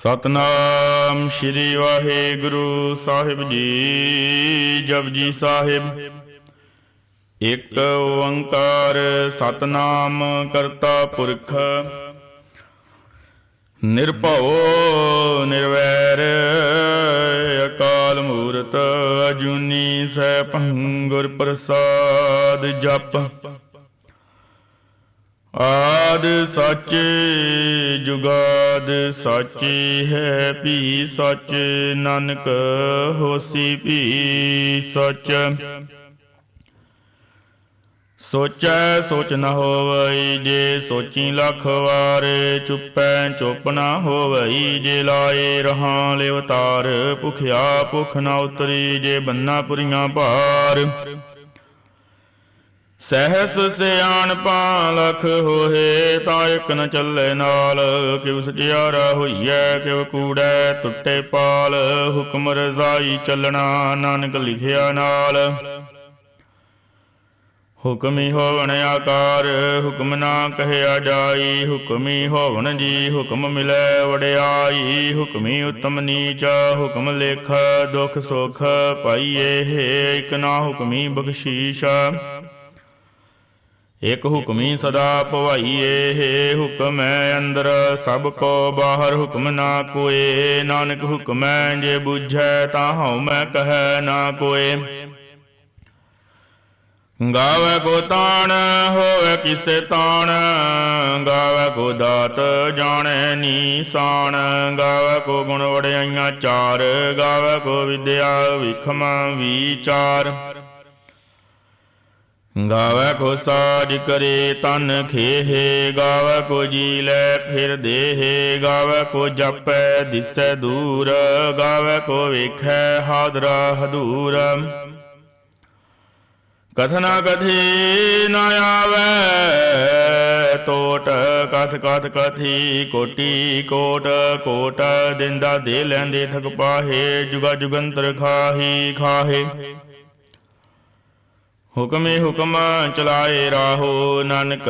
ਸਤਨਾਮ ਸ਼੍ਰੀ ਵਾਹਿਗੁਰੂ ਸਾਹਿਬ ਜੀ। ਜਪਜੀ ਸਾਹਿਬ। ਇੱਕ ਓੰਕਾਰ ਸਤਨਾਮ ਕਰਤਾ ਪੁਰਖ, ਨਿਰਭਉ ਨਿਰਵੈਰ ਅਕਾਲ ਮੂਰਤ, ਅਜੂਨੀ ਸੈਭੰ ਗੁਰ ਪ੍ਰਸਾਦ। ਜਪ ਆਦ ਸੱਚ ਜੁਗਾਦ ਸੱਚ ਹੈ ਭੀ ਸੱਚ, ਨਾਨਕ ਹੋਸੀ ਭੀ ਸੱਚ। ਸੋਚੈ ਸੋਚ ਨ ਹੋਵਈ, ਜੇ ਸੋਚੀ ਲੱਖ ਵਾਰ, ਚੁੱਪੈ ਚੁੱਪ ਨ ਹੋਵਈ, ਜੇ ਲਾਏ ਰਹਾਂ ਲਿਵਤਾਰ। ਭੁਖਿਆ ਭੁਖ ਨ ਉਤਰੀ, ਜੇ ਬੰਨਾ ਪੁਰੀਆਂ ਭਾਰ। ਸਹਿਸ ਸਿਆਣਪਾਂ ਲਖ ਹੋਏ, ਤਾਂ ਇਕ ਨ ਚੱਲੇ ਨਾਲ। ਕਿਵ ਸਚਿਆਰਾ ਹੋਈਐ, ਕਿਵ ਕੂੜੈ ਟੁੱਟੇ ਪਾਲ। ਹੁਕਮ ਰਜ਼ਾਈ ਚੱਲਣਾ, ਨਾਨਕ ਲਿਖਿਆ ਨਾਲ। ਹੁਕਮੀ ਹੋਵਣ ਆਕਾਰ, ਹੁਕਮ ਨਾ ਕਹਿਆ ਜਾਈ। ਹੁਕਮੀ ਹੋਵਣ ਜੀ, ਹੁਕਮ ਮਿਲੈ ਵਡਿਆਈ। ਹੁਕਮੀ ਉਤਮ ਨੀਚ, ਹੁਕਮ ਲੇਖ ਦੁਖ ਸੁਖ ਪਾਈਏ। ਇਕ ਨਾ ਹੁਕਮੀ ਬਖਸ਼ੀਸ਼, ਇਕ ਹੁਕਮੀ ਸਦਾ ਭਵਾਈਏ। ਹੁਕਮੈ ਅੰਦਰ ਸਭ ਕੋ ਬਾਹਰ, ਹੁਕਮ ਨਾ ਕੋਏ। ਨਾਨਕ ਹੁਕਮੈ ਜੇ ਬੁਝੈ, ਤਾਂ ਹਉ ਮੈਂ ਕਹੈ ਨਾ ਕੋਏ। ਗਾਵੈ ਕੋ ਤਾਣ ਹੋਵੇ ਕਿਸੇ ਤਾਣ, ਗਾਵੈ ਕੋ ਦਾਤ ਜਾਣੈ ਨੀਸਾਨ। ਗਾਵੈ ਕੋ ਗੁਣ ਵਡਿਆਈਆਂ ਚਾਰ, ਗਾਵੈ ਕੋ ਵਿਦਿਆ ਵਿਖਮ ਵਿਚਾਰ। ਗਾਵੈ ਕੋ ਸਾਜ ਕਰੇ ਤਨ ਖੇਹ, ਗਾਵੈ ਕੋ ਜੀ ਲੈ ਫਿਰ ਦੇਹ। ਗਾਵੈ ਕੋ ਜਾਪੈ ਦਿਸੈ ਦੂਰ, ਗਾਵੈ ਕੋ ਵੇਖੈ ਹਾਦਰਾ ਹਦੂਰ। ਕਥਨਾ ਕਥੀ ਨ ਆਵੈ ਟੋਟ, ਕਥ ਕਥ ਕਥੀ ਕੋਟੀ ਕੋਟ। ਕੋਟ ਦਿੰਦਾ ਦੇ ਲੈਂਦੇ ਥਕ ਪਾਹੇ, ਜੁਗਾ ਜੁਗੰਤਰ ਖਾਹੀ ਖਾਹੇ। ਹੁਕਮੇ ਹੁਕਮ ਚਲਾਏ ਰਾਹੋ, ਨਾਨਕ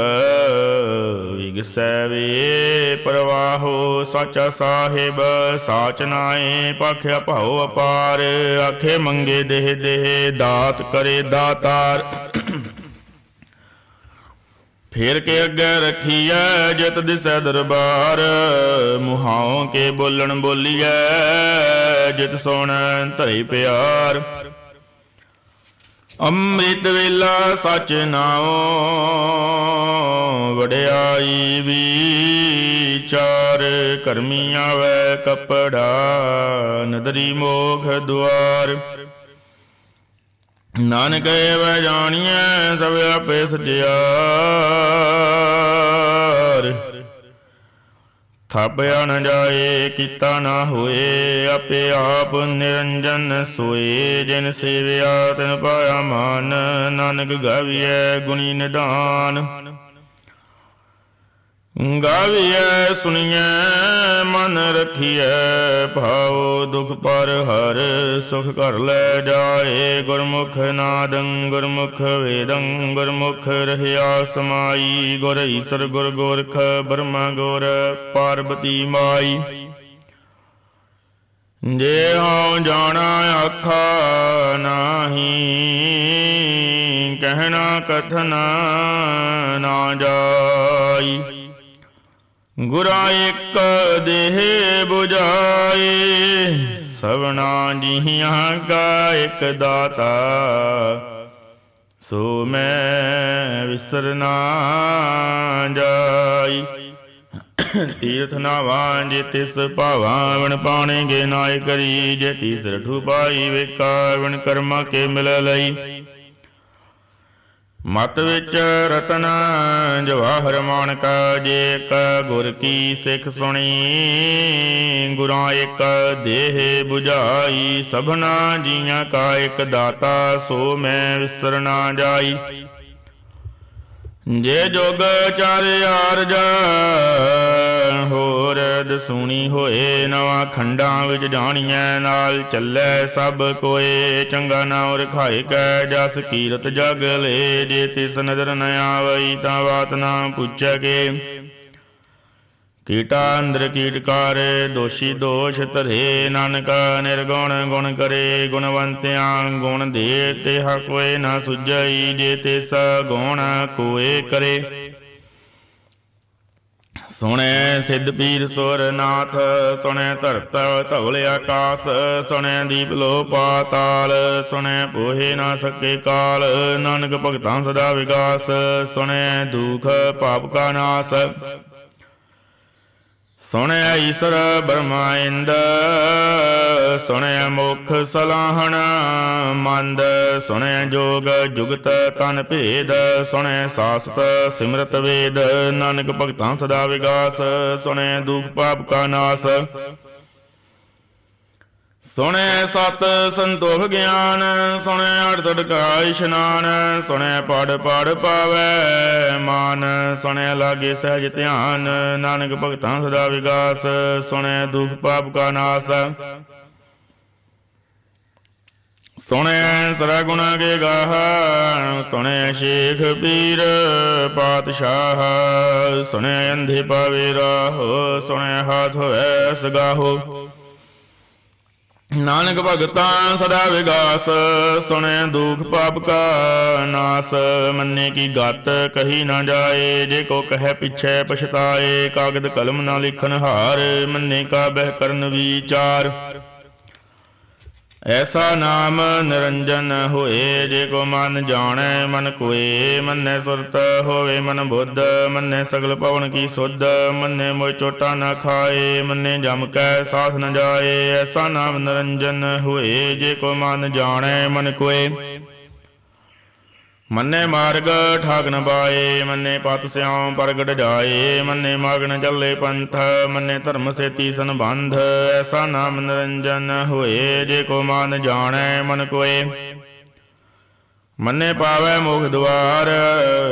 ਵਿਗਸੈ ਵੇ ਪ੍ਰਵਾਹੋ। ਸਾਚਾ ਸਾਹਿਬ ਸਾਚ ਨਾਏ, ਭਾਖਿਆ ਭਾਉ ਅਪਾਰ। ਆਖੇ ਮੰਗੇ ਦੇਹ ਦੇਹ, ਦਾਤ ਕਰੇ ਦਾਤਾਰ। ਫੇਰ ਕੇ ਅੱਗੇ ਰੱਖੀਐ, ਜਿਤ ਦਿਸੈ ਦਰਬਾਰ। ਮੁਹਾਉ ਕੇ ਬੋਲਣ ਬੋਲੀਐ, ਜਿਤ ਸੁਣੈ ਧਰੇ ਪਿਆਰ। ਅੰਮ੍ਰਿਤ ਵੇਲਾ ਸਚ ਨਾਉ, ਵਡਿਆਈ ਵਿਚਾਰ। ਕਰਮੀ ਆਵੈ ਕਪੜਾ, ਨਦਰੀ ਮੋਖ ਦੁਆਰ। ਨਾਨਕ ਏਵੈ ਜਾਣੀਐ, ਸਭ ਆਪੇ ਸਚਿਆਰ। ਥਾਪਿਆ ਨ ਜਾਏ, ਕੀਤਾ ਨਾ ਹੋਏ, ਆਪੇ ਆਪ ਨਿਰੰਜਨ ਸੋਏ। ਜਿਨ ਸੇਵਿਆ ਤਿਨ ਪਾਇਆ ਮਾਨ, ਨਾਨਕ ਗਾਵੀਐ ਗੁਣੀ ਨਿਧਾਨ। ਗਾਵੀਐ ਸੁਣੀਐ ਮਨ ਰਖੀਐ, ਭਾਉ ਦੁਖ ਪਰ ਹਰ ਸੁਖ ਘਰ ਲੈ ਜਾਏ। ਗੁਰਮੁਖ ਨਾਦੰ ਗੁਰਮੁਖ ਵੇਦੰ, ਗੁਰਮੁਖ ਰਹਿਆ ਸਮਾਈ। ਗੁਰ ਈਸਰ ਗੁਰ ਗੋਰਖ ਬਰਮਾ ਗੁਰ ਪਾਰਬਤੀ ਮਾਈ। ਜੇ ਹਉ ਜਾਣਾ ਆਖਾ ਨਾਹੀ, ਕਹਿਣਾ ਕਥਨ ਨਾ ਜਾਈ। ਗੁਰਾਂ ਇੱਕ ਦੇਹ ਬੁਝਾਏ, ਸਭਨਾ ਜੀਆਂ ਕਾ ਇੱਕ ਦਾਤਾ। ਸੋ ਮੈਂ ਵਿਸਰ ਨਾ ਜਾਈ। ਤੀਰਥ ਨਾ ਵਾਂਝੇ ਤਿਸ ਭਾਵਾਂ, ਵਿਣ ਪਾਣੇ ਗੇ ਨਾਇ ਕਰੀ। ਜੇ ਤੀਸਰ ਠੂ ਪਾਈ ਵੇਖਾ, ਵਿਣ ਕਰਮਾ ਕੇ ਮਿਲ ਲਈ। ਮਤ ਵਿੱਚ ਰਤਨ ਜਵਾਹਰ ਮਾਣਕ, ਜੇ ਇੱਕ ਗੁਰ ਕੀ ਸਿੱਖ ਸੁਣੀ। ਗੁਰਾਂ ਇੱਕ ਦੇਹ ਬੁਝਾਈ, ਸਭਨਾ ਜੀਆਂ ਕਾ ਇੱਕ ਦਾਤਾ। ਸੋ ਮੈਂ ਵਿਸਰ ਨਾ ਜਾਈ। ਜੇ ਜੁਗ ਚਾਰੇ ਆਰਜ, ਹੋਰ ਦਸੂਣੀ ਹੋਏ। ਨਵਾਂ ਖੰਡਾਂ ਵਿੱਚ ਜਾਣੀਐ, ਨਾਲ ਚੱਲੈ ਸਭ ਕੋਏ। ਚੰਗਾ ਨਾਉ ਰਖਾਏ ਕੈ, ਜਸ ਕੀਰਤ ਜਗ ਲੇ। ਜੇ ਤਿਸ ਨਦਰ ਨ ਆਵਈ, ਤਾਂ ਬਾਤ ਨਾ ਪੁੱਛੈ ਕੇ। ਕੀਟਾ ਅੰਦਰ ਕੀਟਕਾਰ ਦੋਸ਼ੀ ਦੋਸ਼ ਧਰੇ। ਨਾਨਕ ਨਿਰਗੁਣ ਗੁਣ ਕਰੇ ਗੁਣਵੰਤਿਆਂ ਗੁਣ ਦੇ। ਤਿਹਾ ਕੋਇ ਨਾ ਸੁਝਈ ਜੇ ਤਿਸ ਗੁਣ ਕੋਇ ਕਰੇ। ਸੁਣੈ ਸਿੱਧ ਪੀਰ ਸੁਰ ਨਾਥ ਸੁਣੈ ਧਰਤ ਧਵਲ ਆਕਾਸ। ਸੁਣੈ ਦੀਪ ਲੋ ਪਾਤਾਲ ਸੁਣੈ ਪੋਹੇ ਨਾ ਸਕੇ ਕਾਲ। ਨਾਨਕ ਭਗਤਾਂ ਸਦਾ ਵਿਗਾਸ ਸੁਣੈ ਦੁਖ ਪਾਪ ਕਾ ਨਾਸ। ਸੁਣਿਆ ਈਸ਼ਰ ਬ੍ਰਹਮਾ ਇੰਦ ਸੁਣਿਆ ਮੁਖ ਸਲਾਹਣ ਮੰਦ। ਸੁਣਿਆ ਜੋਗ ਜੁਗਤ ਤਨ ਭੇਦ ਸੁਣਿਆ ਸਾਸਤ ਸਿਮਰਤ ਵੇਦ। ਨਾਨਕ ਭਗਤਾਂ ਸਦਾ ਵਿਗਾਸ ਸੁਣਿਆ ਦੁਖ ਪਾਪ ਕਾ ਨਾਸ। ਸੁਣਿਆ ਸਤ ਸੰਤੋਖ ਗਿਆਨ ਸੁਣਿਆ ਅੜਤੜ ਕਾ ਇਸ਼ਨਾਨ। ਸੁਣਿਆ ਪੜ ਪੜ ਪਾਵੈ ਮਾਨ ਸੁਣਿਆ ਲਾਗੇ ਸਹਿਜ ਧਿਆਨ। ਨਾਨਕ ਭਗਤਾਂ ਸਦਾ ਵਿਗਾਸ ਸੁਣਿਆ ਦੁਖ ਪਾਪ ਕਾ ਨਾਸ। ਸੁਣਿਆ ਸਰਾ ਗੁਣਾ ਕੇ ਗਾਹ ਸੁਣਿਆ ਸ਼ੇਖ ਪੀਰ ਪਾਤਸ਼ਾਹ। ਸੁਣਿਆ ਅੰਧੇ ਪਾਵੇ ਰਾਹੋ ਸੁਣਿਆ ਹਾਥ ਹੋਇ ਸਗਾਹੋ। ਨਾਨਕ ਭਗਤਾਂ ਸਦਾ ਵਿਗਾਸ ਸੁਣਿਆ ਦੁਖ ਪਾਪ ਕਾ ਨਾਸ। ਮੰਨੇ ਕੀ ਗਤ ਕਹੀ ਨਾ ਜਾਏ ਜੇ ਕੋ ਕਹੈ ਪਿਛੈ ਪਛਤਾਏ। ਕਾਗਦ ਕਲਮ ਨਾ ਲਿਖਨ ਹਾਰ ਮੰਨੇ ਕਾ ਬਹਿ ਕਰਨ ਵਿਚਾਰ। ਐਸਾ ਨਾਮ ਨਿਰੰਜਨ ਹੋਏ ਜੇ ਕੋ ਮਨ ਜਾਣੈ ਮਨ ਕੋਏ। ਮੰਨੈ ਸੁਰਤ ਹੋਵੇ ਮਨ ਬੁੱਧ ਮੰਨੈ ਸਗਲ ਪਵਨ ਕੀ ਸੁਧ। ਮੰਨੈ ਮੋਇ ਚੋਟਾ ਨਾ ਖਾਏ ਮੰਨੈ ਜਮ ਕੈ ਸਾਥ ਨ ਜਾਏ। ਐਸਾ ਨਾਮ ਨਿਰੰਜਨ ਹੋਏ ਜੇ ਕੋ ਮਨ ਜਾਣੈ ਮਨ ਕੋਏ। ਮੰਨੇ ਮਾਰਗ ਠਾਕ ਨ ਪਾਏ ਮੰਨੇ ਪਤ ਸਿਆਉ ਪ੍ਰਗਟ ਜਾਏ। ਮੰਨੇ ਮਗਨ ਚੱਲੇ ਪੰਥ ਮੰਨੇ ਧਰਮ ਸੇਤੀ ਸੰਬੰਧ। ਐਸਾ ਨਾਮ ਨਿਰੰਜਨ ਹੋਏ ਜੇ ਕੋ ਮਨ ਜਾਣੈ ਮਨ ਕੋਏ। ਮੰਨੇ ਪਾਵੈ ਮੁਖ ਦੁਆਰ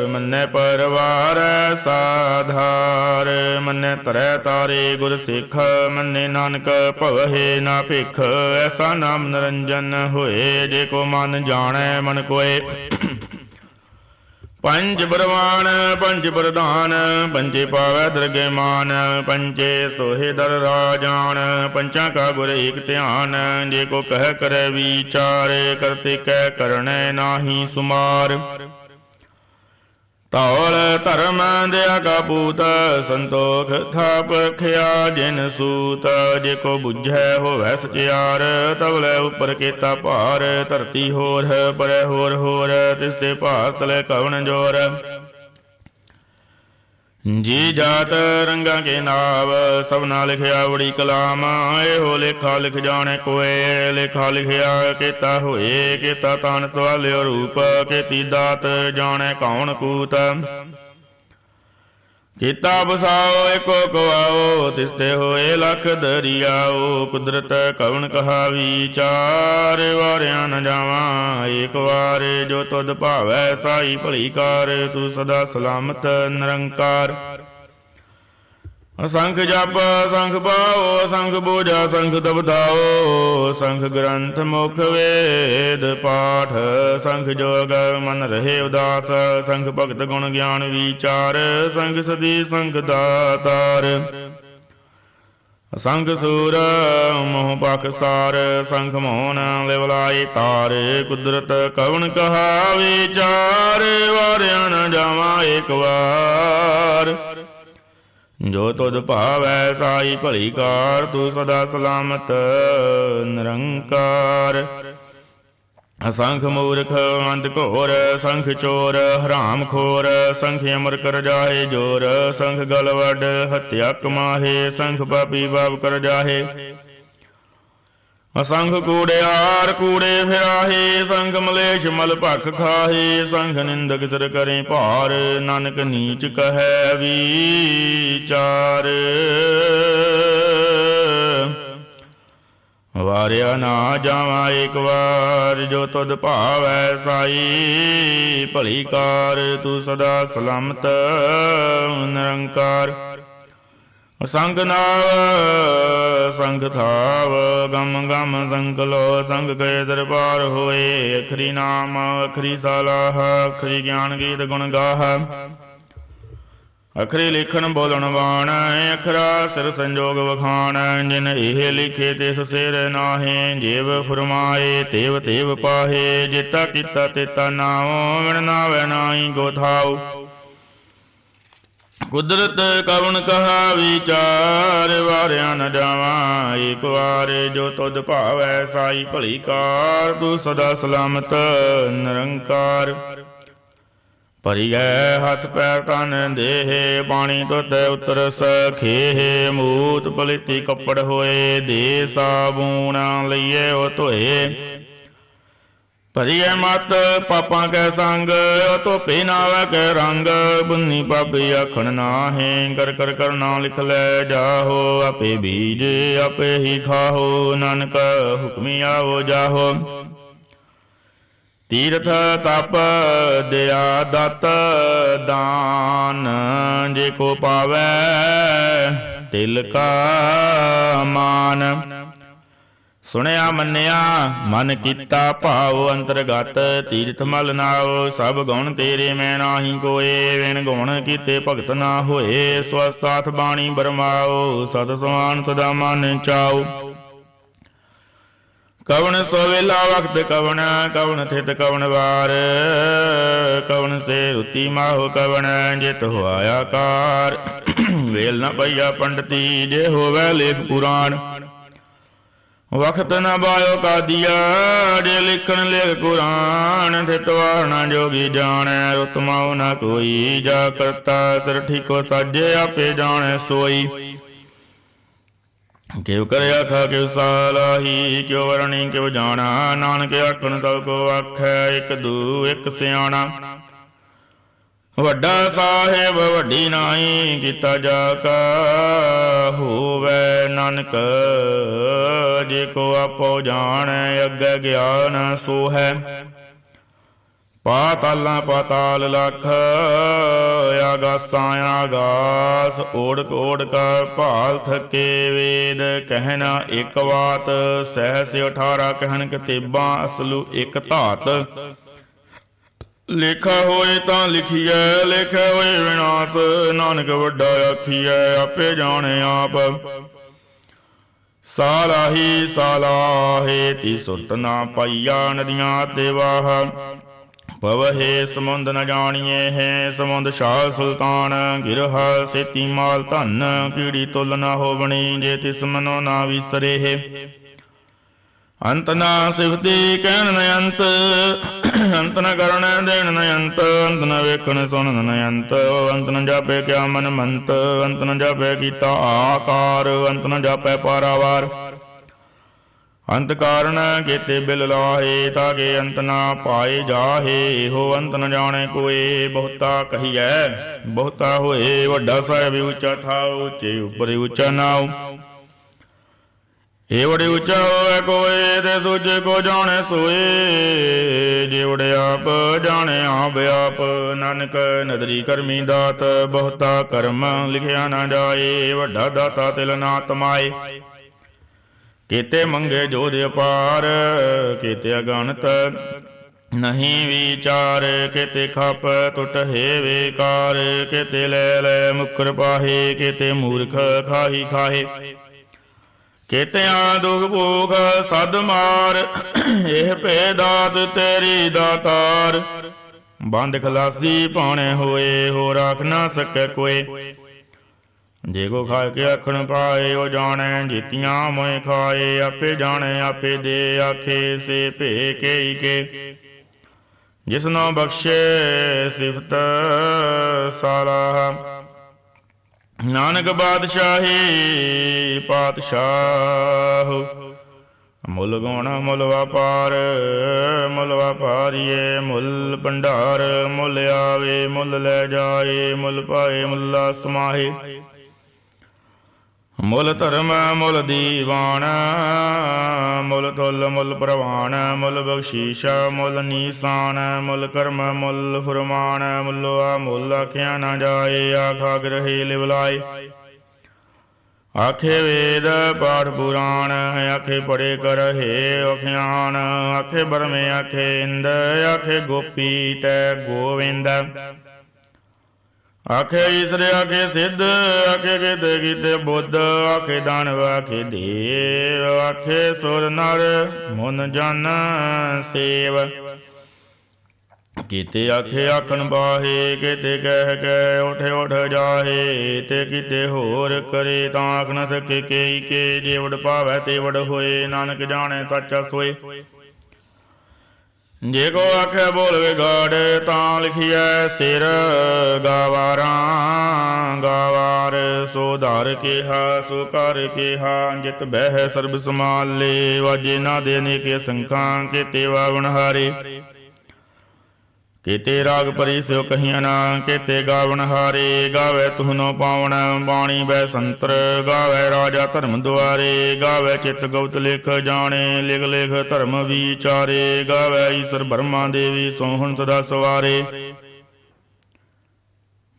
ਮੰਨੇ ਪਰਵਾਰ ਸਾਧਾਰ। ਮੰਨੇ ਤਰੈ ਤਾਰੇ ਗੁਰ ਸਿੱਖ ਮੰਨੇ ਨਾਨਕ ਭਵਹਿ ਨਾ ਭਿਖ। ਐਸਾ ਨਾਮ ਨਿਰੰਜਨ ਹੋਏ ਜੇ ਕੋ ਮਨ ਜਾਣੈ ਮਨ ਕੋਏ। ਪੰਜ ਬਰਵਾਨ ਪੰਜ ਪ੍ਰਧਾਨ ਪੰਜੇ ਪਾਵੈ ਦਰਗੇ ਮਾਨ। ਪੰਜੇ ਸੋਹੇ ਦਰ ਰਾਜਾਨ ਪੰਚਾਂ ਕਾ ਗੁਰ ਏਕ ਧਿਆਨ। ਜੇ ਕੋ ਕਹਿ ਕਰੈ ਵਿਚਾਰ ਕਰਤੇ ਕਹਿ ਕਰਣੈ ਨਾਹੀ ਸੁਮਾਰ। ਧੌਲ ਧਰਮ ਦਿਆ ਕਾ ਪੂਤ ਸੰਤੋਖ ਥਾਪ ਖਿਆ ਜਿਨ ਸੂਤ। ਜੇ ਕੋ ਬੁਝੈ ਹੋਵੈ ਸਚਿਆਰ ਤਵਲੇ ਉਪਰ ਕੀਤਾ ਭਾਰ। ਧਰਤੀ ਹੋਰ ਪਰੈ ਹੋਰ ਹੋਰ ਤਿਸ ਤੇ ਭਾਰ ਤਲੇ ਕਵਣ ਜੋਰ। ਜੀ ਜਾਤ ਰੰਗਾਂ ਕੇ ਨਾਵ ਸਭਨਾ ਲਿਖਿਆ ਬੜੀ ਕਲਾਮ। ਇਹੋ ਲੇਖਾ ਲਿਖ ਜਾਣੇ ਕੋਏ। ਲੇਖਾ ਲਿਖਿਆ ਕੀਤਾ ਹੋਏ ਕੀਤਾ ਤਾਨ ਸਵਾਲਿਓ ਰੂਪ। ਕੀਤੀ ਦਾਤ ਜਾਣੇ ਕੌਣ ਕੂਤ। ਕੀਤਾ ਬਸਾਓ ਏਕੋ ਕਵਾਓ ਤਿਸ ਤੇ ਹੋਏ ਲਖ ਦਰਿਆਓ। ਕੁਦਰਤ ਕਵਣ ਕਹਾ ਵਿਚਾਰ ਵਾਰਿਆ ਨ ਜਾਵਾਂ ਏਕ ਵਾਰ। ਜੋ ਤੁਧ ਭਾਵੈ ਸਾਈ ਭਲੀ ਕਾਰ ਤੂੰ ਸਦਾ ਸਲਾਮਤ ਨਿਰੰਕਾਰ। ਅਸੰਖ ਜਪ ਅਸੰਖ ਪਾਓ ਅਸੰਖ ਬੋਝਾ ਅਸੰਖ ਦਬਦਾਓ। ਸੰਖ ਗ੍ਰੰਥ ਮੁਖ ਵੇਦ ਪਾਠ ਸੰਖ ਜੋਗ ਮਨ ਰਹੇ ਉਦਾਸ। ਸੰਖ ਭਗਤ ਗੁਣ ਗਿਆਨ ਵਿਚਾਰ ਸੰਖ ਸਦੀ ਸੰਖ ਦਾਤਾਰ। ਸੰਖ ਸੂਰ ਮੋਹ ਪਾਕਸਾਰ ਸੰਖ ਮੋਹਨ ਲਿਵਲਾਈ ਤਾਰ। ਕੁਦਰਤ ਕਵਣ ਕਹਾ ਵਿਚਾਰ ਵਾਰਿਆ ਨ ਜਾਵਾਂ ਏਕ ਵਾਰ। ਜੋ ਤੁਧ ਭਾਵੈ ਸਾਈ ਭਲੀ ਕਾਰ ਤੂੰ ਸਦਾ ਸਲਾਮਤ ਨਿਰੰਕਾਰ। ਅਸੰਖ ਮੂਰਖ ਅੰਧ ਘੋਰ ਸੰਖ ਚੋਰ ਹਰਾਮ ਖੋਰ। ਸੰਖ ਅਮਰ ਕਰ ਜਾਹੇ ਜੋਰ ਸੰਖ ਗਲ ਵੱਡ ਹੱਤਿਆ ਕਮਾਹੇ। ਸੰਖ ਪਾਪੀ ਬਾਪ ਕਰ ਜਾਹੇ ਅਸੰਖ ਕੂੜਿਆਰ ਕੂੜੇ ਫਿਰਾਹੇ। ਸੰਖ ਮਲੇਛ ਮਲ ਭਖ ਖਾਹੇ। ਸੰਖ ਨਿੰਦਕ ਸਿਰ ਕਰੇ ਭਾਰ ਨਾਨਕ ਨੀਚ ਕਹੈ ਵਿਚਾਰ। ਵਾਰਿਆ ਨਾ ਜਾਵਾਂ ਏਕ ਵਾਰ। ਜੋ ਤੁਧ ਭਾਵੈ ਸਾਈ ਭਲੀ ਕਾਰ ਤੂੰ ਸਦਾ ਸਲਾਮਤ ਨਿਰੰਕਾਰ। ਸੰਗ ਨਾਵ ਸੰਗ ਥਾਵ ਗਮ ਗਮ ਸੰਕਲੋ। ਸੰਗ ਕੈ ਦਰਬਾਰ ਹੋਏ ਅਖਰੀ ਨਾਮ ਅਖਰੀ ਸਲਾਹ। ਅਖਰੀ ਗਿਆਨ ਗੀਤ ਗੁਣ ਗਾਹ। ਅਖਰੇ ਲਿਖਣ ਬੋਲਣ ਬਾਣ, ਅਖਰਾ ਸਿਰ ਸੰਜੋਗ ਵਖਾਣ। ਜਿਨ ਇਹ ਲਿਖੇ ਤਿਸ ਸਿਰ ਨਾਹੇ, ਜੀਵ ਫੁਰਮਾਏ ਤੇਵ ਤੇਵ ਪਾਹੇ। ਜੇਤਾ ਕੀਤਾ ਤੇਤਾ ਨਾਉ, ਵਿਣ ਨਾਵੈ ਨਾਹੀ ਕੋ ਥਾਉ। ਕੁਦਰਤ ਕਵਣ ਕਹਾ ਵਿਚਾਰ, ਵਾਰਿਆ ਨ ਜਾਵਾਂ ਏਕ ਵਾਰ। ਜੋ ਤੁਧ ਭਾਵੈ ਸਾਈ ਭਲੀ ਕਾਰ, ਤੂੰ ਸਦਾ ਸਲਾਮਤ ਨਿਰੰਕਾਰ। ਭਰੀਐ ਹੱਥ ਪੈਰ ਤਨ ਦੇਹ, ਪਾਣੀ ਤੁਧ ਉਤਰਸ ਖੇਹ। ਮੂਤ ਪਲੀਤੀ ਕੱਪੜ ਹੋਏ, ਦੇ ਸਾਬੂਨ ਲਈਏ ਉਹ ਧੋਏ। ਭਰੀਐ ਮਤ ਪਾਪਾਂ ਕੈ ਸੰਗ, ਉਹ ਧੋਪੇ ਨਾਵੈ ਕੈ ਰੰਗ। ਪੁੰਨੀ ਪਾਪੀ ਆਖਣ ਨਾਹੀਂ, ਕਰ ਕਰ ਕਰਨਾ ਲਿਖ ਲੈ ਜਾਹੋ। ਆਪੇ ਬੀਜ ਆਪੇ ਹੀ ਖਾਹੋ, ਨਾਨਕ ਹੁਕਮੀ ਆਵੋ ਜਾਹੋ। ਤੀਰਥ ਤਪ ਦਿਆ ਦਤ ਦਾਨ, ਜੇ ਕੋ ਪਾਵੈ ਤਿਲ ਕਾ ਮਾਨ। ਸੁਣਿਆ ਮੰਨਿਆ ਮਨ ਕੀਤਾ ਭਾਉ, ਅੰਤਰਗਤ ਤੀਰਥ ਮਲ ਨਾਉ। ਸਭ ਗੁਣ ਤੇਰੇ ਮੈਂ ਨਾਹੀ ਕੋਏ, ਵਿਣ ਗੁਣ ਕੀਤੇ ਭਗਤ ਨਾ ਹੋਏ। ਸਵਸਥਾਥ ਬਾਣੀ ਬਰਮਾਓ, ਸਤ ਸਮਾਨ ਸਦਾ ਮਨ ਚਾਉ। ਕਵਣ ਸੋ ਵੇਲਾ ਵਕਤ ਕਵਣ, ਕਵਣ ਥਿਤ ਕਵਣ ਵਾਰ। ਕਵਣ ਸੇ ਰੁਤੀ ਮਾਹੋ ਕਵਣ, ਜਿਤ ਹੋਆ ਆਕਾਰ। ਵੇਲ ਨ ਪਈਆ ਪੰਡਤੀ, ਜੇ ਹੋਵੈ ਲੇਖ ਪੁਰਾਣ। ਵਖਤ ਨ ਬਾਇਓ ਕਾਦੀਆ, ਜੇ ਲਿਖਣ ਲੇਖ ਕੁਰਾਨ। ਥਿਤ ਵਾਰਣਾ ਜੋਗੀ ਜਾਣੈ, ਰੁਤ ਮਾਉ ਨ ਕੋਈ। ਜਾ ਕਰਤਾ ਸਿਰ ਠੀਕੋ ਸਾਜੇ, ਆਪੇ ਜਾਣੈ ਸੋਈ। ਕਿਉ ਕਰਿ ਆਖਾ ਕਿਉ ਸਾਲਾਹੀ, ਕਿਉ ਵਰਣੀ ਕਿਉ ਜਾਣਾ। ਨਾਨਕ ਆਖਣ ਤਉ ਕੋ ਆਖੈ, ਇਕ ਦੂ ਇਕ ਸਿਆਣਾ। ਵੱਡਾ ਸਾਹਿਬ ਵੱਡੀ ਨਾਹੀ, ਕੀਤਾ ਜਾ ਕਾ ਹੋਵੈ ਨਾਨਕ। ਜੇ ਕੋ ਆਪੋ ਜਾਣੈ, ਅੱਗੇ ਗਿਆਨ ਸੋ ਹੈ। ਪਾਤਾਲਾਂ ਪਾਤਾਲ ਲਖ, ਆਗਾਸਾਂ ਆਗਾਸ। ਓੜਕ ਓੜਕ ਭਾਲ ਥਕੇ ਵੇਦ, ਕਹਿਣਾ ਇੱਕ ਬਾਤ। ਸਹਿਸ 18 ਕਹਿਣ ਕਿਤੇਬਾਂ, ਅਸਲੂ ਇੱਕ ਧਾਤ। ਲੇਖਾ ਹੋਏ ਤਾਂ ਲਿਖੀਐ, ਲੇਖੇ ਹੋਏ ਵਿਨਾਸ਼। ਨਾਨਕ ਵੱਡਾ ਆਖੀਐ, ਆਪੇ ਜਾਣੇ ਆਪ। ਸਾਲਾਹੀ ਸਾਲਾਹੇ ਤੀ ਸੁਰਤ ਨਾ ਪਾਈਆ, ਨਦੀਆਂ ਤੇ ਵਾਹ। ਪਵਹੇ ਸਮੁੰਦ ਨ ਜਾਣੀਏ ਹੈ, ਸਮੁੰਦ ਸ਼ਾਹ ਸੁਲਤਾਨ। ਗਿਰਹ ਸੇਤੀ ਮਾਲ ਧਨ, ਕੀੜੀ ਤੁਲ ਨਾ ਹੋਵਣੀ। ਜੇ ਤਿਸ ਮਨੋ ਨਾ ਵਿਸਰੇ, ਅੰਤ ਨਾ ਸਿਫਤੀ ਕਹਿਣ ਨ ਅੰਤ। ਅੰਤ ਨ ਕਰਨ ਦੇਣ ਨ ਅੰਤ, ਅੰਤ ਨ ਵੇਖਣ ਸੁਣਨ ਨ ਅੰਤ। ਅੰਤ ਨ ਜਾਪੇ ਕਿਆ ਮਨ ਮੰਤ, ਅੰਤ ਨ ਜਾਪੇ ਕੀਤਾ ਆਕਾਰ। ਅੰਤ ਨ ਜਾਪੈ ਪਾਰਾਵਾਰ, ਅੰਤ ਕਾਰਨ ਕੀਤੇ ਬਿਲ ਲਾਹੇ। ਤਾਕੇ ਅੰਤ ਨਾ ਪਾਏ ਜਾਹੇ, ਇਹੋ ਅੰਤ ਨ ਜਾਣੇ ਕੋਏ। ਬਹੁਤਾ ਕਹੀਐ ਬਹੁਤਾ ਹੋਏ, ਵੱਡਾ ਸਾਹਿਬ ਉੱਚਾ ਥਾਉ। ਉੱਚੇ ਉੱਪਰ ਉੱਚਾ ਨਾਉ, ਇਹ ਬੜੇ ਉੱਚਾ ਹੋਵੇ ਕੋਏ। ਤੇ ਦੂਜੇ ਕੋ ਜਾਣੇ ਸੋਏ, ਜੇ ਵੜੇ ਆਪ ਜਾਣੇ ਆਪ ਆਪ। ਨਾਨਕ ਨਦਰੀ ਕਰਮੀ ਦਾਤ, ਬਹੁਤਾ ਕਰਮ ਲਿਖਿਆ ਨਾ ਜਾਏ। ਵੱਡਾ ਦਾਤਾ ਤਿਲ ਨਾ ਤਮਾਏ, ਕੀਤੇ ਮੰਗੇ ਜੋਧ ਅਪਾਰ। ਕੀਤੇ ਅਗਣਤ ਨਹੀਂ ਵਿਚਾਰ, ਕੀਤੇ ਖਪ ਟੁੱਟ ਹੈ ਵੇਕਾਰ। ਕੀਤੇ ਲੈ ਲੈ ਮੁਕਰ ਪਾਹੇ, ਕੀਤੇ ਮੂਰਖ ਖਾਹੀ ਖਾਹੇ। ਕੀਤਿਆਂ ਦੁਖ ਭੋਗ ਸਦ ਮਾਰ, ਇਹ ਭੇ ਦਾਤ ਤੇਰੀ ਦਾਤਾਰ। ਬੰਦ ਖਲਾਸੀ ਪਾਣੇ ਹੋਏ, ਹੋ ਰਾਖ ਨਾ ਸਕੈ ਕੋਏ। ਜੇ ਕੋ ਖਾ ਕੇ ਆਖਣ ਪਾਏ, ਉਹ ਜਾਣੈ ਜੀਤੀਆਂ ਮੋਏ ਖਾਏ। ਆਪੇ ਜਾਣੈ ਆਪੇ ਦੇ, ਆਖੇ ਸੇ ਭੇ ਕੇ ਕੇ। ਜਿਸਨੋ ਬਖਸ਼ੇ ਸਿਫਤ ਸਾਲਾਹ, ਨਾਨਕ ਬਾਦਸ਼ਾਹੀ ਪਾਤਸ਼ਾਹ। ਮੁੱਲ ਗੁਣ ਮੁੱਲ ਵਪਾਰ, ਮੁੱਲ ਵਪਾਰੀਏ ਮੁੱਲ ਭੰਡਾਰ। ਮੁੱਲ ਆਵੇ ਮੁੱਲ ਲੈ ਜਾਏ, ਮੁੱਲ ਪਾਏ ਮੁੱਲਾ ਸਮਾਹੇ। ਮੁੱਲ ਧਰਮ ਮੁੱਲ ਦੀਵਾਨ, ਮੁੱਲ ਤੁਲ ਮੁੱਲ ਪ੍ਰਵਾਨ। ਮੁੱਲ ਬਖਸ਼ੀਸ਼ ਮੁੱਲ ਨੀਸਾਨ, ਮੁੱਲ ਕਰਮ ਮੁੱਲ ਫੁਰਮਾਨ। ਮੁੱਲਾ ਮੁੱਲ ਆਖਿਆ ਨਾ ਜਾਏ, ਆਖਾ ਗ੍ਰਹਿ ਲਿਵਲਾਏ। ਆਖੇ ਵੇਦ ਪਾਠ ਪੁਰਾਣ, ਆਖੇ ਪੜੇ ਕਰਹੇ ਅਖਿਆਨ। ਆਖੇ ਬਰਮੇ ਆਖੇ ਇੰਦ, ਆਖੇ ਗੋਪੀ ਤੈ ਗੋਵਿੰਦ। ਆਖੇ ਈਸਰ ਆਖੇ ਸਿੱਧ ਆਖੇ ਕੀਤੇ ਕੀਤੇ ਬੁੱਧ ਆਖੇ ਦਾਨਵ ਆਖੇ ਦੇਵ ਆਖੇ ਸੁਰ ਨਰ ਮਨ ਜਨ ਸੇਵ ਕੀਤੇ ਆਖੇ ਆਖਣ ਬਾਹੇ ਕੀਤੇ ਕਹਿ ਕੇ ਉਠ ਉਠ ਜਾਹੇ ਤੇ ਕੀਤੇ ਹੋਰ ਕਰੇ ਤਾਂ ਆਖ ਨ ਸਕੇ ਕੇਈ ਕੇ ਜੇ ਵਡ ਭਾਵੈ ਤੇ ਵਡ ਹੋਏ ਨਾਨਕ ਜਾਣੈ ਸੱਚਾ ਸੋਏ ਜੇ ਕੋ ਆਖੇ ਬੋਲ ਵਿਗਾੜ ਤਾਂ ਲਿਖੀਐ ਸਿਰ ਗਾਵਾਰਾਂ ਗਾਵਾਰ ਸੋ ਧਾਰ ਕੇਹਾ ਸੋ ਕਰ ਕੇਹਾ ਜਿਤ ਬਹਿ ਸਰਬ ਸਮਾਲੇ ਵਾਜੇ ਨਾ ਦੇ ਅਨੇਕੇ ਸੰਖਾਂ ਕੀਤੇ ਵਾਵਣ ਹਾਰੇ ਕੀਤੇ ਰਾਗ ਪਰੀ ਸਿਓ ਕਹੀਆਂ ਨਾ ਕੀਤੇ ਗਾਵਣ ਹਾਰੇ ਗਾਵੇ ਤੁਹਨੋ ਪਾਵਣ ਬਾਣੀ ਬੈ ਸੰਤਰ ਗਾਵੇ ਰਾਜਾ ਧਰਮ ਦੁਆਰੇ ਗਾਵੇ ਚਿਤ ਗਉਤ ਲਿਖ ਜਾਣੇ ਲਿਖ ਲਿਖ ਧਰਮ ਵਿਚਾਰੇ ਗਾਵੇ ਈਸਰ ਬਰਮਾ ਦੇਵੀ ਸੋਹਣ ਸਦਾ ਸਵਾਰੇ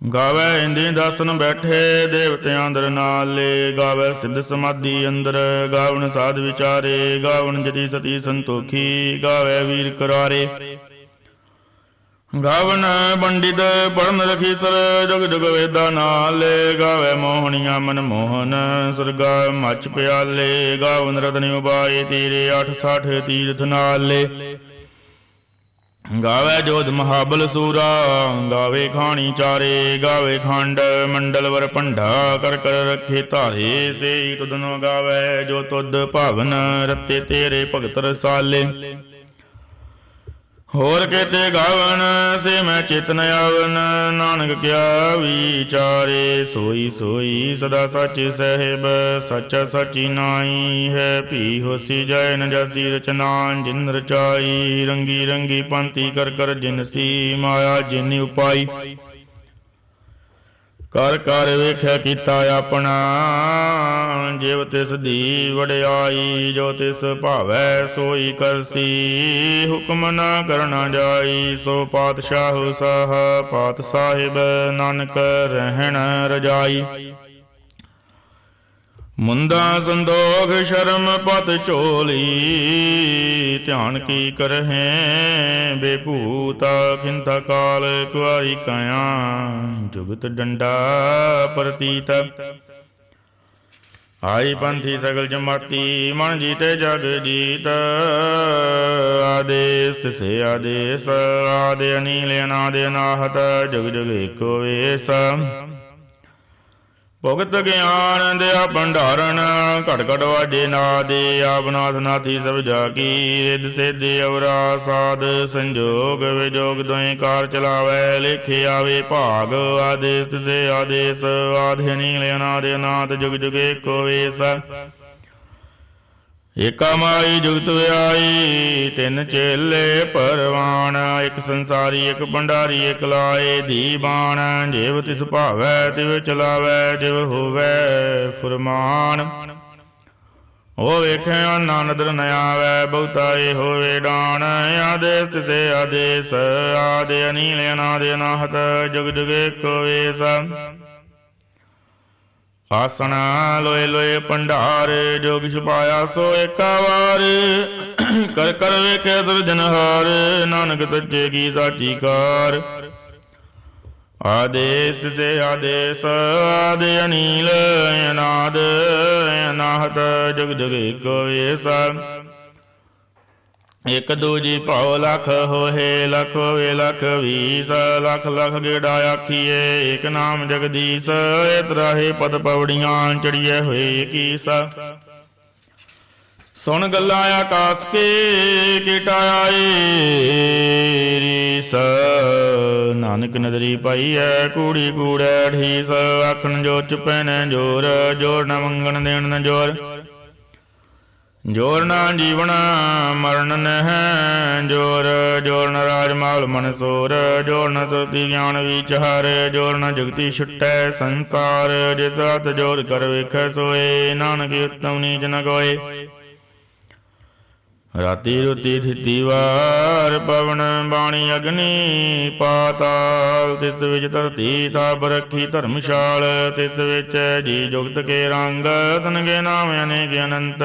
ਗਾਵੇ ਇੰਦੇ ਦਾਸਨ ਬੈਠੇ ਦੇਵਤਿਆਂ ਅੰਦਰ ਨਾਲੇ ਗਾਵੇ ਸਿੱਧ ਸਮਾਧੀ ਅੰਦਰ ਗਾਵਣ ਸਾਧ ਵਿਚਾਰੇ ਗਾਵਣ ਜਤੀ ਸਤੀ ਸੰਤੋਖੀ ਗਾਵੇ ਵੀਰ ਕਰਾਰੇ ਗਾਵਨ ਪੰਡਿਤ ਪੜਨ ਰਖੀਸਰ ਜੁਗ ਜੁਗ ਵੇਦਾ ਨਾਲੇ ਗਾਵੇ ਮੋਹਣੀਆਂ ਮਨ ਮੋਹਨ ਸੁਰਗਾ ਮੱਚ ਪਿਆਲੇ ਗਾਵਨ ਰਤਨ ਉਬਾਏ ਤੀਰੇ 860 ਤੀਰਥ ਨਾਲੇ ਗਾਵੇ ਜੋਧ ਮਹਾਬਲ ਸੂਰਾ ਗਾਵੇ ਖਾਣੀ ਚਾਰੇ ਗਾਵੇ ਖੰਡ ਮੰਡਲ ਵਰ ਭੰਡਾ ਕਰ ਕਰ ਰੱਖੇ ਧਾਰੇ ਸੇ ਤੁਧਨੋ ਗਾਵੇ ਜੋ ਤੁਧ ਭਾਵਨ ਰਤੇ ਤੇਰੇ ਭਗਤ ਰਸਾਲੇ ਹੋਰ ਕੀਤੇ ਗਾਵਨ ਸੇ ਮੈਂ ਚਿਤਨ ਆਵਨ ਨਾਨਕ ਕਿਆ ਵਿਚਾਰੇ ਸੋਈ ਸੋਈ ਸਦਾ ਸੱਚ ਸਹਿਬ ਸੱਚਾ ਸੱਚੀ ਨਾਈ ਹੈ ਭੀ ਹੋਸੀ ਜੈ ਨ ਜਾਸੀ ਰਚਨਾ ਜਿਨ ਰਚਾਈ ਰੰਗੀ ਰੰਗੀ ਪੰਤੀ ਕਰ ਕਰ ਜਿਨਸੀ ਮਾਇਆ ਜਿਨ ਉਪਾਈ ਕਰ ਕਰ ਵੇਖਿਆ ਕੀਤਾ ਆਪਣਾ ਜਿਵ ਤਿਸ ਦੀ ਵਡਿਆਈ ਜੋ ਤਿਸ ਭਾਵੈ ਸੋਈ ਕਰਸੀ ਹੁਕਮ ਨਾ ਕਰਨਾ ਜਾਈ ਸੋ ਪਾਤਸ਼ਾਹ ਸਾਹ ਪਾਤ ਸਾਹਿਬ ਨਾਨਕ ਰਹਿਣ ਰਜਾਈ ਮੁੰਦਾ ਸੰਦੋਖ ਸ਼ਰਮ ਪਤ ਝੋਲੀ ਧਿਆਨ ਕੀ ਕਰਹਿ ਬੇਭੂਤਾ ਖਿੰਤਾ ਕਾਲ ਕੁਆਰੀ ਕਾਇਆ ਜੁਗਤ ਡੰਡਾ ਪ੍ਰਤੀਤ ਆਈ ਪੰਥੀ ਸਗਲ ਜਮਾਤੀ ਮਨ ਜੀਤੇ ਜਗ ਜੀਤ ਆਦੇਸ ਤਿਸੇ ਆਦੇਸ ਆਦੇ ਅਨੀਲ ਅਨਾਦ ਅਨਾਹਤ ਜੁਗ ਜੁਗ ਏਕੋ ਵੇਸ ਭੁਗਤ ਗਿਆਨ ਦਿਆ ਭੰਡਾਰਨ ਘਟ ਘਟ ਵਾਜੇ ਨਾਦੇ ਆਪਨਾਥ ਨਾਥੀ ਸਭ ਜਾਗੀ ਰਿਦ ਸੇਧੇ ਅਵਰਾ ਸਾਧ ਸੰਜੋਗ ਵਿਜੋਗ ਦੋਇ ਕਾਰ ਚਲਾਵੇ ਲੇਖੇ ਆਵੇ ਭਾਗ ਆਦੇਸ ਤਿਸੇ ਆਦੇਸ ਆਧਿ ਨੀਲ ਅਨਾਦ ਅਨਾਥ ਜੁਗ ਜੁਗ ਏਕੋ ਵੇਸ ਏਕਾ ਮਾਈ ਜੁਗਤ ਵਿਆਈ ਤਿੰਨ ਚੇਲੇ ਪਰਵਾਨ ਇੱਕ ਸੰਸਾਰੀ ਇੱਕ ਭੰਡਾਰੀ ਇੱਕ ਲਾਏ ਦੀ ਬਾਣ ਜਿਵ ਤਿਸ ਭਾਵੈ ਤਿਵ ਚਲਾਵੈ ਜਿਵ ਹੋਵੈ ਫੁਰਮਾਨ ਉਹ ਵੇਖਿਆ ਨਾਨਦਰ ਨ ਆਵੈ ਬਹੁਤਾ ਏ ਹੋਵੇ ਡਾਣ ਆਦੇਸ ਤਿਸੇ ਆਦੇਸ ਆਦਿ ਅਨੀਲ ਅਨਾਦ ਅਨਾਹਤ ਜੁਗ ਜੁਗ ਏਕੋ ਵੇਸ ਆਸਣਾ ਲੋਏ ਲੋਏ ਭੰਡਾਰ ਜੋ ਕਿਛ ਪਾਇਆ ਸੋ ਏਕਾ ਵਾਰ ਕਰ ਕਰ ਵੇਖੇ ਸਿਰਜਨਹਾਰ ਨਾਨਕ ਸੱਚੇ ਕੀ ਸਾਚੀ ਕਾਰ ਆਦੇਸ ਤਿਸੇ ਆਦੇਸ ਆਦਿ ਅਨੀਲ ਅਨਾਦ ਅਨਾਹਤ ਜੁਗ ਜੁਗ ਏਕੋ ਵੇਸ ਇਕ ਦੂਜੀ ਭਾਉ ਲਖ ਹੋਏ ਲਖ ਹੋਵੇ ਲਖ 20 ਲੱਖ ਲੱਖ ਗੇੜਾ ਆਖੀਏ ਇਕ ਨਾਮ ਜਗਦੀਸ਼ ਏ ਤਰਾਹੇ ਪਦ ਪਵੜੀਆਂ ਚੜੀਏ ਹੋਏ ਕੀਸ ਸੁਣ ਗੱਲਾਂ ਆਕਾਸ ਕੇ ਕੀਟਾ ਆਏ ਰੀਸ ਨਾਨਕ ਨਦਰੀ ਪਾਈ ਐ ਕੂੜੀ ਕੂੜੈ ਢੀਸ ਆਖਣ ਜੋ ਚੁਪੈ ਨ ਜੋਰ ਜੋਰ ਨ ਮੰਗਣ ਦੇਣ ਨ ਜੋਰ ਜੋਰ ਨਾ ਜੀਵਨ ਮਰਨ ਨਹਿ ਜੋਰ ਜੋਰ ਨ ਰਾਜ ਮਾਲ ਮਨਸੂਰ ਜੋਰ ਨ ਸੁਰਤੀ ਗਿਆਨ ਵਿਚਾਰ ਜੋਰ ਨ ਜੁਗਤੀ ਛੁਟੈ ਸੰਸਾਰ ਜਿਸ ਹੱਥ ਜੋਰ ਕਰ ਵੇਖੈ ਸੋਏ ਨਾਨਕ ਉਤਮ ਨੀਚ ਨ ਕੋਏ ਰਾਤੀ ਰੁਤੀ ਥਿਤੀ ਵਾਰ ਪਵਨ ਬਾਣੀ ਅਗਨੀ ਪਾਤਾਲ ਤਿਸ ਵਿੱਚ ਧਰਤੀ ਤਾਪ ਰੱਖੀ ਧਰਮਸ਼ਾਲ ਤਿਸ ਵਿੱਚ ਜੀ ਜੁਗਤ ਕੇ ਰੰਗ ਤਨਗੇ ਨਾਮ ਅਨੇਕ ਅਨੰਤ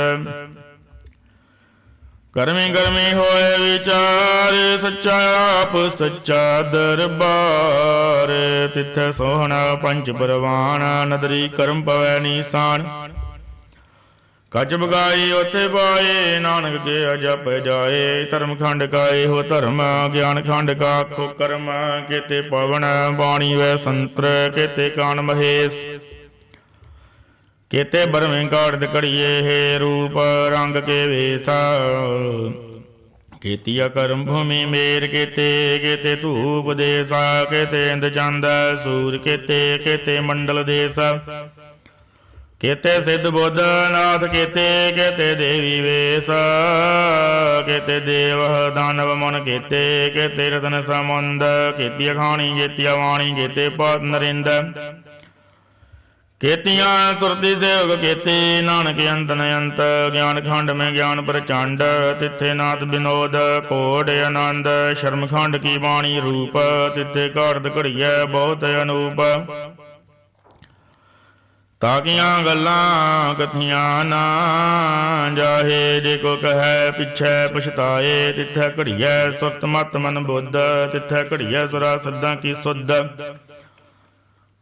ਕਰਮੀ ਕਰਮੀ ਹੋਏ ਵਿਚਾਰ, ਸੱਚਾ ਆਪ ਸੱਚਾ ਦਰਬਾਰ। ਤਿੱਥੈ ਸੋਹਣਾ ਪੰਚ ਪਰਵਾਨ, ਨਦਰੀ ਕਰਮ ਪਵੈ ਨੀਸਾਨ। ਕੱਚ ਬਗਾਈ ਉਥੇ ਪਾਏ, ਨਾਨਕ ਕੇ ਜਪ ਜਾਏ। ਧਰਮ ਖੰਡ ਕਾ ਇਹੋ ਧਰਮ, ਗਿਆਨ ਖੰਡ ਕਾ ਆਖੋ ਕਰਮ। ਕੇਤੇ ਪਵਨ ਬਾਣੀ ਵੈ ਸੰਤਰ, ਕੇਤੇ ਕਾਨ ਮਹੇਸ਼। ਕੇਤੇ ਬਰਵੇਂ ਕਾੜਦ ਘੜੀਏ, ਹੈ ਰੂਪ ਰੰਗ ਕੇ ਵੇਸਾ। ਕੀਤੀਆ ਕਰਮ ਭੂਮੀ ਮੇਰ, ਕੇਤੇ ਧੂਪ ਦੇਸਾ। ਕੇਤੇ ਇੰਦ ਚੰਦ ਸੂਰ, ਕੇਤੇ ਮੰਡਲ ਦੇਸ। ਕੇਤੇ ਸਿੱਧ ਬੁੱਧ ਨਾਥ, ਕੇਤੇ ਦੇਵੀ ਵੇਸ। ਕੇਤੇ ਦੇਵ ਦਾਨਵ ਮਨ, ਕੇਤੇ ਰਤਨ ਸਮੁੰਦ। ਕੇਤੀ ਅਖਾਣੀ ਕੇਤੀ ਵਾਣੀ, ਕੇਤੇ ਪਤ ਨਰਿੰਦ। ਕੇਤੀਆਂ ਸੁਰਤੀ ਸੇਵਕ, ਕੇਤੇ ਨਾਨਕ ਅੰਤ ਨਯੰਤ। ਗਿਆਨ ਖੰਡ ਮੈਂ ਗਿਆਨ ਪ੍ਰਚੰਡ, ਤਿੱਥੇ ਨਾਥ ਬਿਨੋਦ ਕੋਟ ਆਨੰਦ। ਸ਼ਰਮ ਖੰਡ ਕੀ ਬਾਣੀ ਰੂਪ, ਤਿੱਥੇ ਘਾੜਦ ਘੜੀਐ ਬਹੁਤ ਅਨੂਪ। ਤਾਕੀਆਂ ਗੱਲਾਂ ਕਥੀਆਂ ਨਾ ਜਾਹੇ, ਜੇ ਕੋ ਕਹੈ ਪਿਛੈ ਪਛਤਾਏ। ਤਿੱਥੈ ਘੜੀਐ ਸੁਰਤ ਮਤ ਮਨ ਬੁੱਧ, ਤਿੱਥੈ ਘੜੀਐ ਸੁਰਾ ਸੱਦਾਂ ਕੀ ਸੁਧ।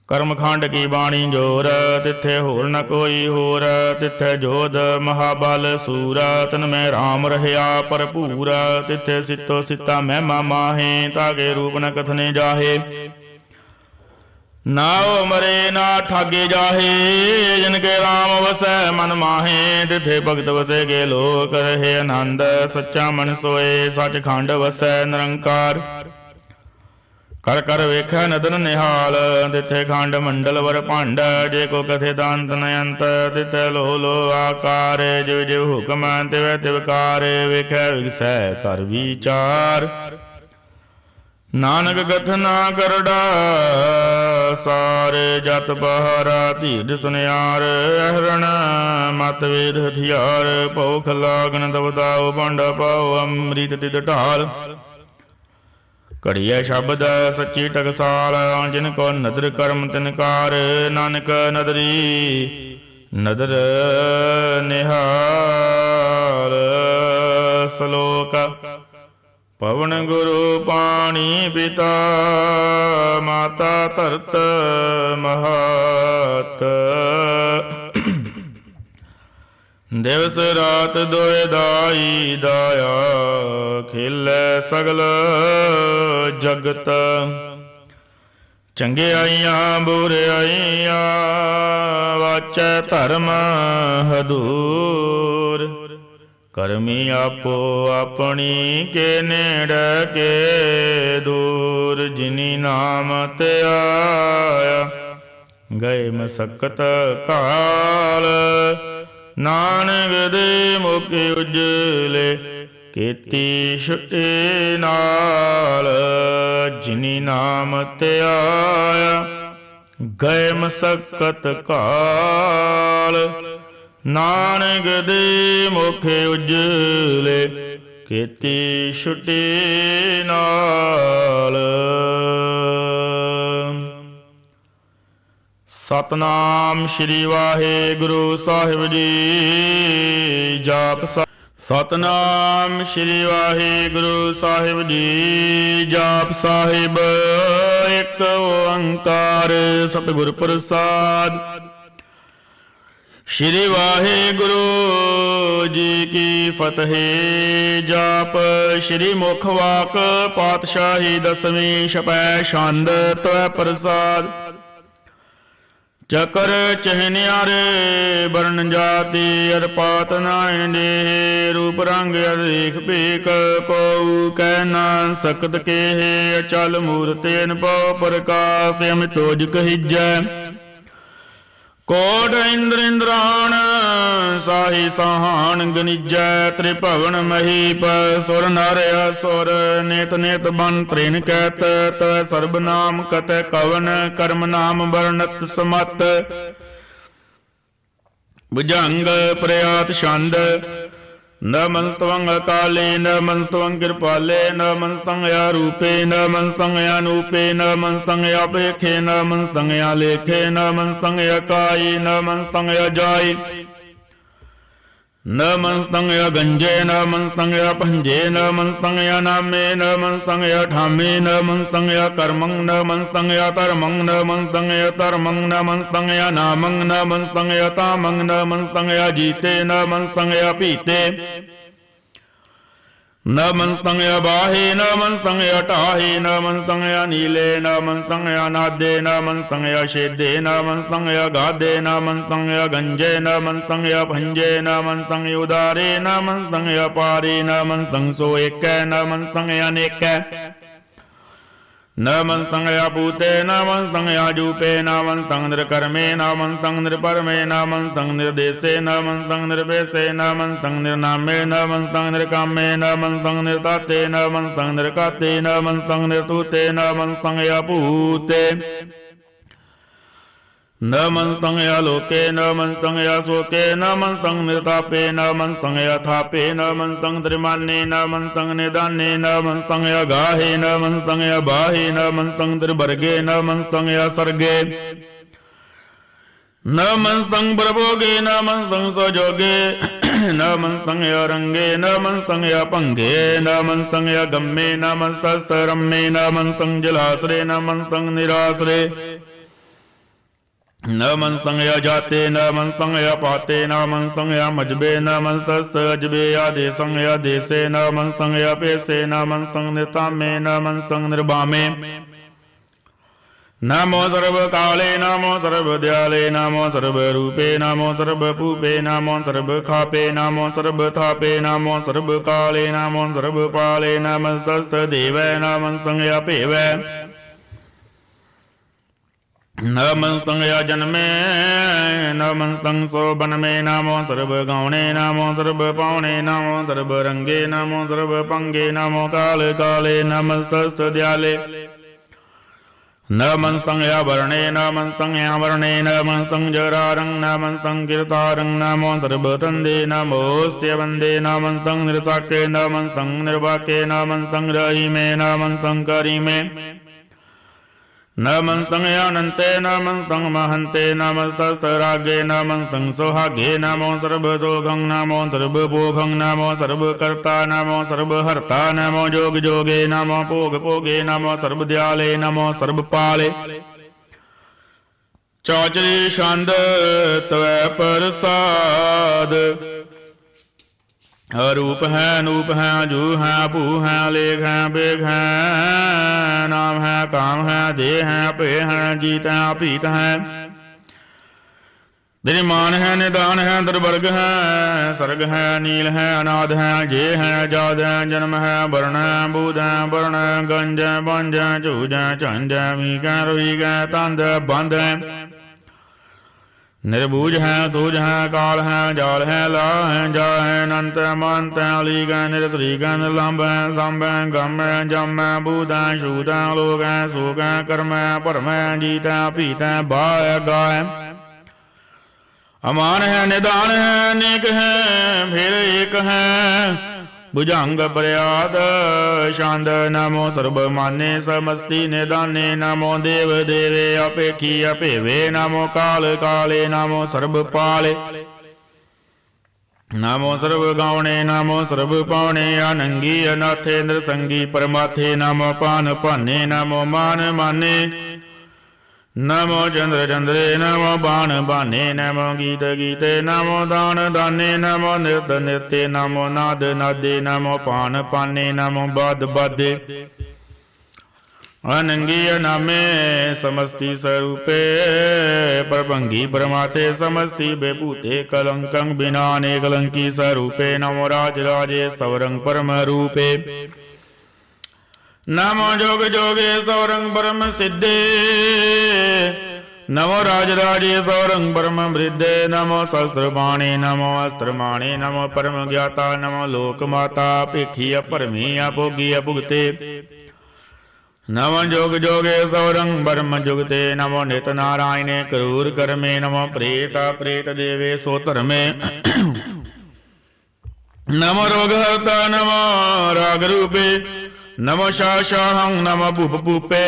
ਕਰਮ ਖੰਡ ਕੀ ਬਾਣੀ ਜੋਰ, ਤਿੱਥੇ ਹੋਰ ਨ ਕੋਈ ਹੋਰ। ਤਿੱਥੇ ਜੋਧ ਮਹਾਬਲ ਸੂਰਾ, ਤਨ ਮੈਂ ਰਾਮ ਰਹਿਆ ਭਰਪੂਰ। ਤਿੱਥੇ ਸਿੱਤੋ ਸਿੱਤਾ ਮਹਿਮਾ ਮਾਹੇ, ਤਾਗੇ ਰੂਪ ਨ ਕਥਨੇ ਜਾਹੇ। ਨਾ ਉਹ ਮਰੇ ਨਾ ਠਾਗੇ ਜਾਹੇ, ਜਿਨ ਕੇ ਰਾਮ ਵਸੈ ਮਨ ਮਾਹੇ। ਤਿੱਥੇ ਭਗਤ ਵਸੇ ਗੇ ਲੋਕ, ਰਹੇ ਆਨੰਦ। ਸੱਚਾ ਮਨ ਸੋਏ ਸੱਚ ਖੰਡ ਵਸੈ ਨਿਰੰਕਾਰ। ਕਰ ਕਰ ਵੇਖੈ ਨਦਨ ਨਿਹਾਲ, ਤਿੱਥੇ ਖੰਡ ਮੰਡਲ ਵਰ ਭੰਡ। ਜੇ ਕੋ ਕਥੇ ਦਾੰਤ ਨਯੰਤ, ਤਿੱਥੇ ਲੋ ਲੋ ਆਕਾਰ। ਜਿਵ ਜਿਵ ਹੁਕਮ ਤਿਵੈ ਤਿਵਕਾਰ, ਵੇਖੈ ਵਿਗਸੈ ਕਰ ਵਿਚਾਰ। ਨਾਨਕ ਕਥ ਨਾ ਕਰੜਾ ਸਾਰ, ਜਤ ਬਹਾਰਾ ਧੀਰ ਸੁਨਿਆਰ। ਅਹਰਣ ਮਤ ਵੇਦ ਹਥਿਆਰ, ਭਉਖ ਲਾਗਨ ਦਬਦਾਉ। ਭਾਂਡਾ ਪਾਉ ਅੰਮ੍ਰਿਤ ਤਿਤ ਢਾਲ। ਘੜੀਐ ਸ਼ਬਦ ਸੱਚੀ ਟਕਸਾਲ, ਜਿਨ ਕੋ ਨਦਰ ਕਰਮ ਤਿਨਕਾਰ। ਨਾਨਕ ਨਦਰੀ ਨਦਰ ਨਿਹਾਲ। ਸਲੋਕ ਪਵਨ ਗੁਰੂ ਪਾਣੀ ਪਿਤਾ, ਮਾਤਾ ਧਰਤ ਮਹਤ। ਦਿਵਸ ਰਾਤ ਦੋਇ ਦਾਈ ਦਾਇਆ, ਖੇਲੇ ਸਗਲ ਜਗਤ। ਚੰਗਿਆਈਆਂ ਬੁਰਿਆਈਆਂ, ਵਾਚੈ ਧਰਮ ਹਦੂਰ। ਕਰਮੀ ਆਪੋ ਆਪਣੀ, ਕੇ ਨੇੜੇ ਕੇ ਦੂਰ। ਜਿਨੀ ਨਾਮ ਤੇ ਆਇਆ, ਗਏ ਮਸਕਤ ਕਾਲ। ਨਾਨਕ ਦੇ ਮੁਖਿ ਉਜਲੇ, ਕੀਤੀ ਛੁਟੇ ਨਾਲ। ਜਿਨੀ ਨਾਮ ਤੇ ਆਇਆ, ਗਏ ਮਸਕਤ ਕਾਲ। ਨਾਨਕ ਦੇ ਮੁਖਿ ਉਜਲੇ, ਕੀਤੀ ਛੁਟੇ ਨਾਲ। ਸਤਨਾਮ ਸ਼੍ਰੀ ਵਾਹਿਗੁਰੂ ਸਾਹਿਬ ਜੀ। ਜਾਪ ਸਤਨਾਮ ਸ਼੍ਰੀ ਵਾਹਿਗੁਰੂ ਸਾਹਿਬ ਜੀ। ਜਾਪ ਸਾਹਿਬ ਇੱਕ ਓੰਕਾਰ, ਸਤਿਗੁਰ ਪ੍ਰਸਾਦ। ਸ਼੍ਰੀ ਵਾਹਿਗੁਰੂ ਜੀ ਕੀ ਫਤਿਹ। ਜਾਪ ਸ਼੍ਰੀ ਮੁਖ ਵਾਕ ਪਾਤਸ਼ਾਹੀ ਦਸਵੀਂ, ਛਪੈ ਛੰਦ ਤਵੈ ਪ੍ਰਸਾਦ। ਚਕਰ ਚਹਿਨਿਆਰੇ ਬਰਨ ਜਾਤੀ, ਅਰ ਪਾਤ ਨਾਇ ਦੇ। ਰੂਪ ਰੰਗ ਅਰ ਦੇਖ ਭੇਕ, ਕਉ ਕਹਿ ਨਾ ਸਕਤ ਕੇਹ। ਅਚਲ ਮੂਰਤ ਅਨਭਉ ਪ੍ਰਕਾਸ਼, ਅਮਿ ਤੋਜ ਕਹੀਜੈ। ਕੋਟ ਇੰਦਰ ਇੰਦਰਾਣ, ਸਾਹੀ ਸਾਹਾਨ ਗਨਿਜੈ। ਤ੍ਰਿਭਵਨ ਮਹੀਪ, ਸੁਰ ਨਰ ਅਸੁਰ। ਨੇਤ ਨੇਤ ਬਨ ਤ੍ਰਿਨ ਕਹਿਤ, ਤਵੈ ਸਰਬ ਨਾਮ ਕਤੈ ਕਵਨ। ਕਰਮ ਨਾਮ ਵਰਣਤ ਸਮਤ, ਭੁਜੰਗ ਪ੍ਰਿਆਤ ਛੰਦ। ਨਮਸਤਵੰ ਅਕਾਲੇ, ਨਮਸਤਵੰ ਕਿਰਪਾਲੇ। ਨਮਸਤੰ ਆਰੂਪੇ, ਨਮਸਤੰ ਅਨੂਪੇ। ਨਮਸਤੰ ਆਪੇਖੇ, ਨਮਸਤੰ ਆਲੇਖੇ। ਨਮਸਤੰ ਅਕਾਈ, ਨਮਸਤੰ ਅਜਾਈ। नमस्तंग गंजे नमस्तंग पंजे नमस्तंग नामे नमस्तंग ठामे नमस्तंग कर्मं नमस्तंग धर्मं नमस्तंग धर्मं नमस्तंग नामं नमस्तंग तामं नमस्तंग जीते नमस्तंग पीते नमस्तंग बाहे नमस्तंग टाहे नमस्तंग नीले नमस्तंग नादे नमस्तंग शेदे नमस्तंग गादे नमस्तंग गंजे नमस्तंग भंजे नमस्तंग उदारे नमस्तंग पारे नमस्तंग सो एक नमस्तंग अनेक नमस्तंग पूते नमस्तंग जूपे नमस्तंग निर्कर्मे नमस्तंग निर्परमे नमस्तंग निर्देशे नमस्तंग निर्वेशे नमस्तंग निर्नामे नमस्तंग निर्कामे नमस्तंग निर्ताते नमस्तंग निर्काते नमस्तंग निर्तूते नमस्तंग पूते नमस्तंग लोके नमस्तंग शोके नमस्तंग निर्तापे नमस्तंग थापे नमस्तंग त्रिमाने नमस्तंग निदाने नमस्तंग गाहे नमस्तंग बाहे नमस्तंग त्रिवर्गे नमस्तंग सर्गे नमस्तंग प्रभोगे नमस्तंग सजोगे नमस्तंग रंगे नमस्तंग पंगे नमस्तंग गम्मे नमस्तरम्मे नमस्तंग जलाश्रे नमस्तंग निराश्रे नमस्तंग जाते नमस्तंग पाते नमस्तंग मजबे नमस्तस्त अजबे आदेशंग देशे नमस्तंग पेशे नमस्तंग निर्तामे नमस्तंग निर्बामे नमो सर्व काले नमो सर्व दयाले नमो सर्व रूपे नमो सर्व पूपे नमो सर्व खापे नमो सर्व थापे नमो सर्व काले नमो सर्व पाले नमस्तस्त देव नमस्तंग पेव नमस्तंग जन्मे नमस्तंग शोभन में नमो सर्व गौणे नमो सर्व पावणे नमो सर्व रंगे नमो सर्व पंगे नमो काल काले नमस्तस्त दयाले नमस्तंग वर्णे नमस्तंग वर्णे नमस्तंग जरारंग नमस्तंग कीर्तारंग नमो सर्व तंदे नमोस्ते वंदे नमस्तंग निर्साके नमस्तंग निर्वाके नमस्तंग रहीमे नमस्तंग करीमे नमस्तंग अनंते नमस्तंग महंते नमस्तरागे नमस्तंग सोहागे नमो सर्वसोघं नमो सर्वभोगं नमो सर्वकर्ता नमो सर्वहर्ता नमो जोग जोगे नमो भोग भोगे नमो सर्वदयाले नमो सर्वपाले चाचरी छंद तवै प्रसाद रूप है नूप है जू है भू है लेख है बेग है नाम है काम है देह है पे है जीत है पीत है दिमान है निदान है दुर्वर्ग है सर्ग है नील है अनाद है जे है जाद है जन्म है वर्ण है बूद है वर्ण है गंज है बंज है चूज है झंझ है मीक है रुईग है तंद है बंद है निर्बूज है सूज है काल है जाल है ला है जा है अनंत है मंत है अलीग है निरतलीग है निर्लंब है संब है गम है जम है बूद है शूद है लोग है सुख है कर्म है परम है जीत है पीत है बा है गा है अमान है निदान है अनेक है फिर एक है भुजंग प्रयाद शांद नमो सर्व माने समस्ति निदाने नमो देव देवे अपेखी अपेवे नमो काल काले नमो सर्व पाले नमो सर्व गौणे नमो सर्व पावणे अनंगी अनाथे नृसंगी परमाथे नमो पान पाने नमो मान माने नमो चंद्र चंद्रे नमो बाण बाने नमो गीत गीते नमो दान दाने नमो नृत्य नृत्य नमो नाद नादे नमो पान पाने नमो बाद बादे अनंगी नामे समस्ति स्वरूपे प्रभंगी परमाते समस्ति बेपूते कलंकं बिनाने कलंकी स्वरूपे नमो राज राजे सवरंग परम रूपे नमो जोग जोगे सौरंग परम सिद्धे नमो राज राजे सौरंग परम वृद्धे नमो शस्त्रपाणे नमो अस्त्रमाणे नमो परम ज्ञाता नमो लोक माता पेखी अपरमी अभोगी अभुगते नमो जोग जोगे सौरंग परम जुगते नमो नित नारायणे क्रूर कर्मे नमो प्रेता प्रेत देवे सोतर्मे नमो रोग हरता नमो राग रूपे नमो शाहं नमो भूप भूपे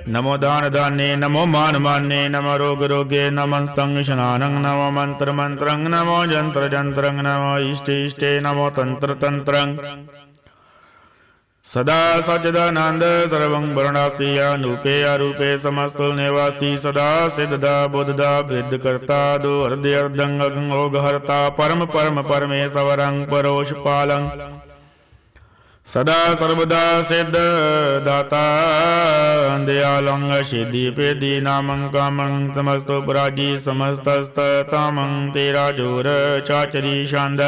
नमो दान दाने नमो मान माने नमो रोग रोगे नमो स्तंग शनानं नमो मंत्र मंत्रं नमो जंत्र जंत्रं नमो इष्टे इष्टे नमो तंत्र तंत्रं सदा सच्चिदानंद सर्वं वर्णासी अनूपे अरूपे समस्तुल निवासी सदा सिद्धदा बुद्धदा वृद्ध कर्ता दो हृदय अर्धंग ओघहर्ता परम परम परमेश्वरं परोष पालं सदा सर्वदा सिद्ध दाता दयालं सिद्धि पेदि नामं कामं समस्तो पराजी समस्तस्तामं तेरा जोर चाचरी शांद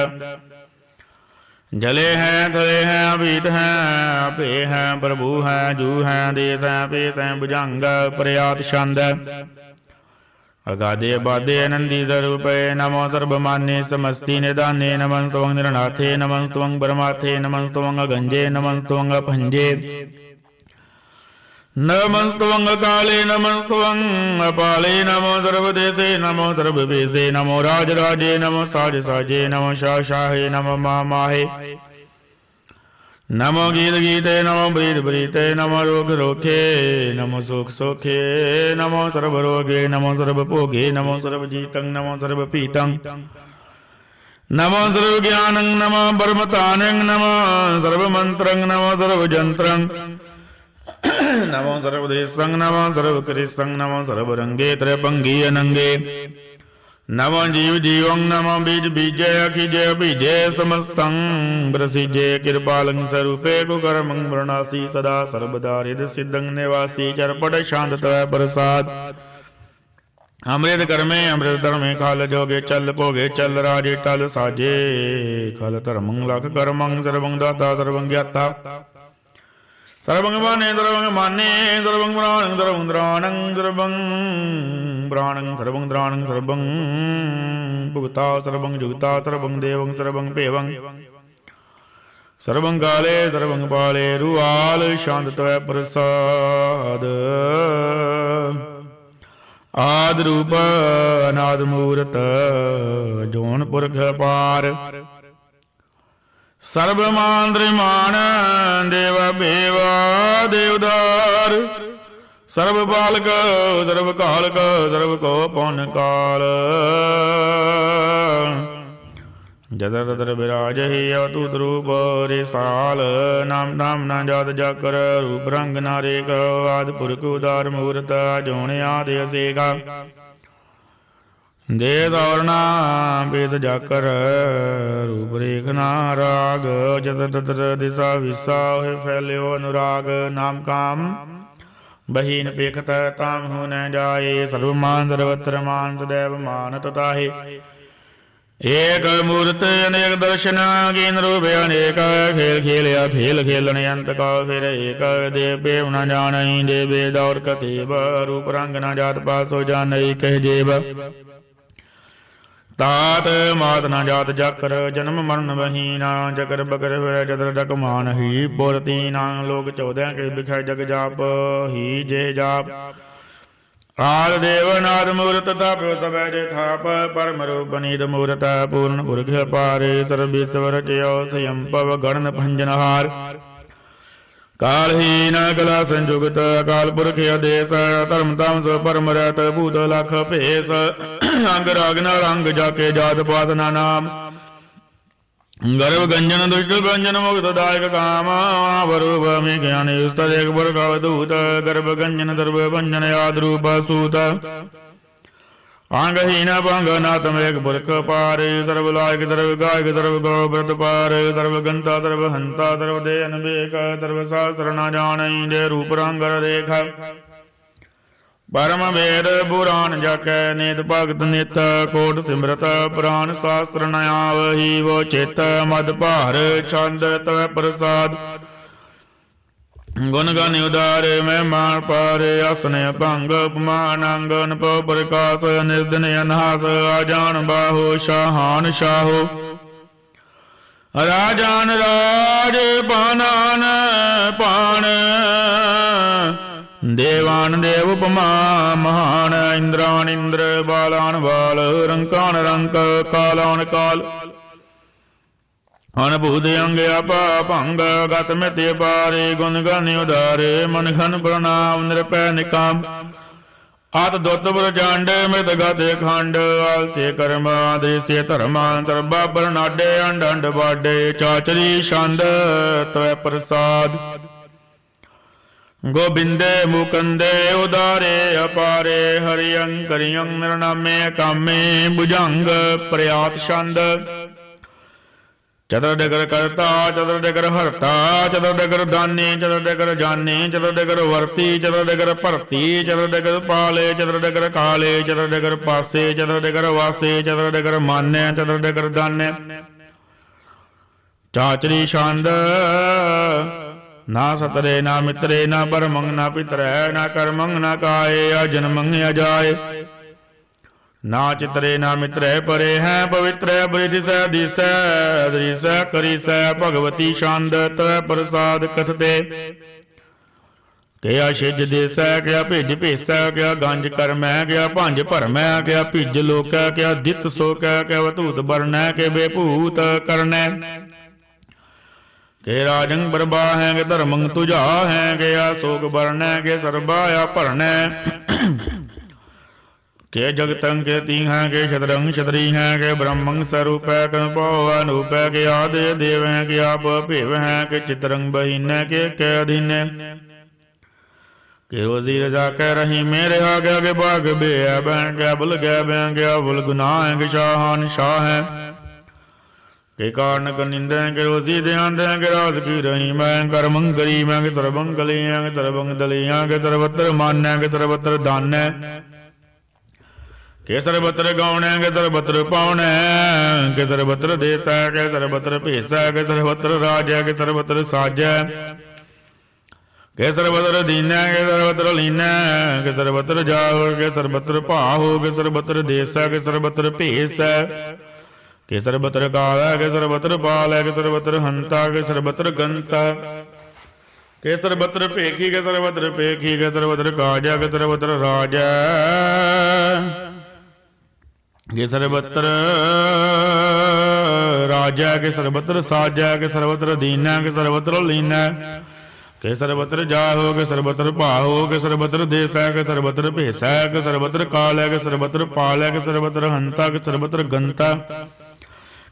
जले हैं थले हैं अभीत हैं आपे हैं प्रभु हैं जू हैं देश हैं पेश हैं भुजंग प्रयात छंद अगाधे बाधे नंदी स्वरूपे नमो सर्वमान्ये समस्ति निदाने नमः स्वं निरनाथे नमः स्वं परमार्थे नमः स्वं अगंजे नमः स्वं भंजे नमस्तवंग काले नमस्तवंग अपाले नमो सर्वदेशे नमो सर्ववेशे नमो राजराजे नमो साज साजे नमो शाहे नमो माहे नमो गीत गीते नमो ब्रीत ब्रीते नमो रोग रोखे नमो सुख सोखे नमो सर्वरोगे नमो सर्वभोगे नमो सर्वजीतं नमो सर्वपीतं नमो सर्वज्ञानं नमो परमतानं नमो सर्वमन्त्रं नमो सर्वजन्त्रं नमो सर्वदेशं नमो सर्वकृष्णं नमो सर्वरंगे त्रिभंगी अनंगे नमो जीव जीवं नमो बीज बीजे अखिजे बीजे समस्तं प्रसिजे कृपालं स्वरूपे कुकर्मं वर्णासी सदा सर्वदा हृदय सिद्धं निवासी चरपट शांत प्रसाद अमृत कर्मे अमृत धर्मे काल जोगे चल भोगे चल राजे टल साजे काल धर्मं लख कर्मं सर्वं दाता सर्वं ज्ञाता सर्वं माने सर्वं द्राणं सर्वं द्राणं सर्वं भुगता सर्वं जुगता सर्वं देवं सर्वं पेवं सर्वं काले सर्वं पाले रुआल शांत त्वय प्रसाद आदि रूप अनाद मूर्त जोन पुरख पार सर्वमांद्रिमान देव बेवा देवदार सर्व बालक सर्व कालक सर्व को पौन काल जदर तदर विराज ही अतुत रूप रेसाल नाम नाम ना जात जाकर रूप रंग नारेक आदि पुरख उदार मूर्त जोने आदि असेगा दे दौरना वेद जाकर रूप रेखना राग जतर ततर दिशा विसा फैल्यो अनुराग नाम काम बहीन पेखत ताम हो न जाए सर्वमान सर्वत्र मान सदैव मान तताहि एक मूर्त अनेक दर्शन कीन रूप अनेक खेल खेलिया खेल खेलन अंत का फिर एक देव बेव न जान देवे दौर कतेब रूप रंग न जात पास हो जान कह जेब तात मात न जात जाकर जन्म मरण बहीना जकर बकर फिर जदर डक मान ही बोरती ना लोग 14 के बिखै जग जाप ही जे जाप आद देव नाद मूर्त ताप सबैज थाप परम रूप नीद मूर्त पूर्ण पुरख पारे सर्वेश्वर जयो स्वयं पव गण भंजनहार कालहीन कला संयुगत अकाल पुरख आदेश धर्म ताम सो परम रहत भूत लख भेष अंग रागना रंग जाके जात पात नाम गर्भ गंजन दुष्ट गंजन मुक्त दायक काम वरूप में ज्ञान युस्त एक वर्गवधूत गर्भ गंजन सर्व भंजन याद रूप सूत आंगहीन पंगनाथम एक पुरख पार सर्व लायक सर्व गायक सर्व गौ व्रत पार सर्व गंता सर्व हंता सर्व देन बेक सर्व शास्त्र न जान दे रूप रंग रेख परम वेद पुराण जक नित भगत नित कोट सिमरत पुराण शास्त्र नयावही वो चित मद भार छंद तव प्रसाद गुण गण उदार मैं मान पारे आसन भंग उपमान अंगन पो प्रकाश निर्दन अनहास आजान बाहो शाहान शाहो राजान राज पानान पान देवान देव उपमा महान इंद्रान इंद्र बालान बाल रंकान रंक कालान काल ਅਨਭੂਤ ਅੰਗ ਆਪਾ ਭੰਗ ਗਤ ਮਿਤੇ ਪਾਰੇ ਗੁਣ ਗਾਨਿ ਉਦਾਰੇ ਮਨ ਖਨ ਪ੍ਰਣਾਮ ਨਿਰਪੈ ਨਿਕਾਮ ਆਤ ਦੁੱਤ ਬ੍ਰਜੰਡ ਮਿਤ ਗਤੇ ਖੰਡ ਆਲਸੇ ਕਰਮ ਆਦੇਸੇ ਧਰਮਾਂ ਸਰਬਾ ਬਰਨਾਡੇ ਅੰਡ ਅੰਡ ਬਾਡੇ ਚਾਚਰੀ ਛੰਦ ਤਵੈ ਪ੍ਰਸਾਦ ਗੋਬਿੰਦੇ ਮੁਕੰਦੇ ਉਦਾਰੇ ਅਪਾਰੇ ਹਰਿਯੰ ਕਰਿਯੰ ਨਿਰਨਾਮੇ ਕਾਮੇ ਭੁਜੰਗ ਪ੍ਰਿਆਤ ਛੰਦ ਚਤੁਰ ਡਗਰ ਕਰਤਾ ਚਤੁਰ ਡਗਰ ਹਰਤਾ ਚਤੁਰ ਡਗਰ ਦਾਨੀ ਚਤੁਰ ਡਗਰ ਜਾਨੀ ਚਤੁਰ ਡਗਰ ਵਰਤੀ ਚਤੁਰ ਡਗਰ ਭਰਤੀ ਚਤੁਰ ਡਗਰ ਪਾਲੇ ਚਤੁਰ ਡਗਰ ਕਾਲੇ ਚਤੁਰ ਡਗਰ ਪਾਸੇ ਚਤੁਰ ਡਗਰ ਵਾਸੇ ਚਤੁਰ ਡਗਰ ਮਾਨੈ ਚਤੁਰ ਡਗਰ ਦਾਨੈ ਚਾਚਰੀ ਛੰਦ ਨਾ ਸਤਰੇ ਨਾ ਮਿਤਰੇ ਨਾ ਪਰਮੰਗ ਨਾ ਪਿਤਰੈ ਨਾ ਕਰਮੰਗ ਨਾ ਕਾਏ ਆ ਜਨਮੰਗ ਅਜਾਏ ਨਾ ਚਿਤਰੇ ਨਾ ਮਿਤਰੈ ਪਰੇ ਹੈ ਪਵਿੱਤਰੈ ਬ੍ਰਿਧਿਸੈ ਦਿਸੈ ਦ੍ਰਿਸੈ ਕਰਿਸੈ ਭਗਵਤੀ ਛੰਦ ਤਵੈ ਪ੍ਰਸਾਦ ਕਥਤੇ ਕਿਆ ਛਿਜ ਦੇਸੈ ਕਿਆ ਭਿਜ ਭੇਸੈ ਕਿਆ ਗੰਜ ਕਰਮੈ ਕਿਆ ਭੰਜ ਭਰਮੈ ਕਿਆ ਭਿਜ ਲੋਕੈ ਕਿਆ ਦਿੱਤ ਸੋਕੈ ਕਿਆ ਵਤੂਤ ਬਰਨੈ ਕਿ ਬੇਭੂਤ ਕਰਨੈ ਕੇ ਰਾਜੰ ਬਰਬਾ ਹੈ ਕਿ ਧਰਮੰ ਤੁਝਾ ਹੈ ਕਿਆ ਸੋਕ ਬਰਨੈ ਕਿ ਸਰਬਾ ਆ ਭਰਨੈ ਕੇ ਜਗਤੰ ਕੇ ਤੀਹਾਂ ਕੇ ਛਤਰੰ ਛਤਰੀ ਹੈ ਕੇ ਬ੍ਰਹਮੰ ਸਰੂਪੈ ਕਨਪੋ ਅਨੂਪੈ ਕੇ ਆਦੇ ਦੇਵ ਹੈ ਕੇ ਆਪ ਭੇਵ ਹੈ ਕੇ ਚਿਤਰੰ ਬਹੀਨੈ ਕੇ ਅਧੀਨੈ ਕੇ ਰੋਜ਼ੀ ਰਜਾ ਕਹਿ ਰਹੀ ਮੇਰੇ ਆ ਗਿਆ ਕੇ ਭਾਗ ਬੇ ਬੈਂ ਗਿਆ ਬੁਲ ਗਿਆ ਬੈਂ ਗਿਆ ਬੁਲ ਗੁਨਾਹ ਹੈ ਕੇ ਸ਼ਾਹਾਨ ਸ਼ਾਹ ਹੈ ਕੇ ਕਾਰਨ ਕਨਿੰਦੈ ਕੇ ਰੋਜ਼ੀ ਦੇਆਂਦੈ ਕੇ ਰਾਜ ਕੀ ਰਹੀ ਮੈਂ ਕਰਮੰ ਕਰੀ ਮੈਂ ਕੇ ਸਰਬੰ ਕਲੀਆਂ ਕੇ ਸਰਬੰ ਦਲੀਆਂ ਕੇ ਸਰਬਤਰ ਮਾਨੈ ਕੇ ਸਰਬਤਰ ਦਾਨੈ ਕੇ ਸਰਬਤਰ ਗਾਉਣੈ ਕੇ ਸਰਬਤਰ ਪਾਉਣੈ ਕੇ ਸਰਬਤਰ ਦੇਸੈ ਕੇ ਸਰਬਤਰ ਭੇਸੈ ਕੇ ਸਰਬਤਰ ਰਾਜੈ ਕੇ ਸਰਬਤਰ ਸਾਜੈ ਕੇ ਸਰਬਤਰ ਦੀਨੈ ਕੇ ਸਰਬਤਰ ਲੀਨੈ ਕੇ ਸਰਬਤਰ ਜਾਹੁ ਕੇ ਸਰਬਤਰ ਭਾਹੁ ਕੇ ਸਰਬਤਰ ਦੇਸੈ ਕੇ ਸਰਬਤਰ ਭੇਸੈ ਕੇ ਸਰਬਤਰ ਕਾਲੈ ਕੇ ਸਰਬਤਰ ਪਾਲੈ ਕੇ ਸਰਬਤਰ ਹੰਤਾ ਕੇ ਸਰਬਤਰ ਗੰਤਾ ਕੇ ਸਰਬਤਰ ਭੇਖੀ ਕੇ ਸਰਬਤਰ ਭੇਖੀ ਕੇ ਸਰਬਤਰ ਕਾਜੈ ਕੇ ਸਰਬਤਰ ਰਾਜੈ ਕੇ ਸਰਬਤਰ ਰਾਜੈ ਕੇ ਸਰਬਤਰ ਸਾਜੈ ਕੇ ਸਰਬਤਰ ਦੀਨੈ ਕੇ ਸਰਬਤਰ ਲੀਨੈ ਕੇ ਸਰਬਤਰ ਜਾਹੁ ਕੇ ਸਰਬਤਰ ਭਾਹੁ ਕੇ ਸਰਬਤਰ ਦੇਸੈ ਕੇ ਸਰਬਤਰ ਭੇਸੈ ਕੇ ਸਰਬਤਰ ਕਾਲੈ ਕੇ ਸਰਬਤਰ ਪਾਲੈ ਕੇ ਸਰਬਤਰ ਹੰਤਾ ਕੇ ਸਰਬਤਰ ਗੰਤਾ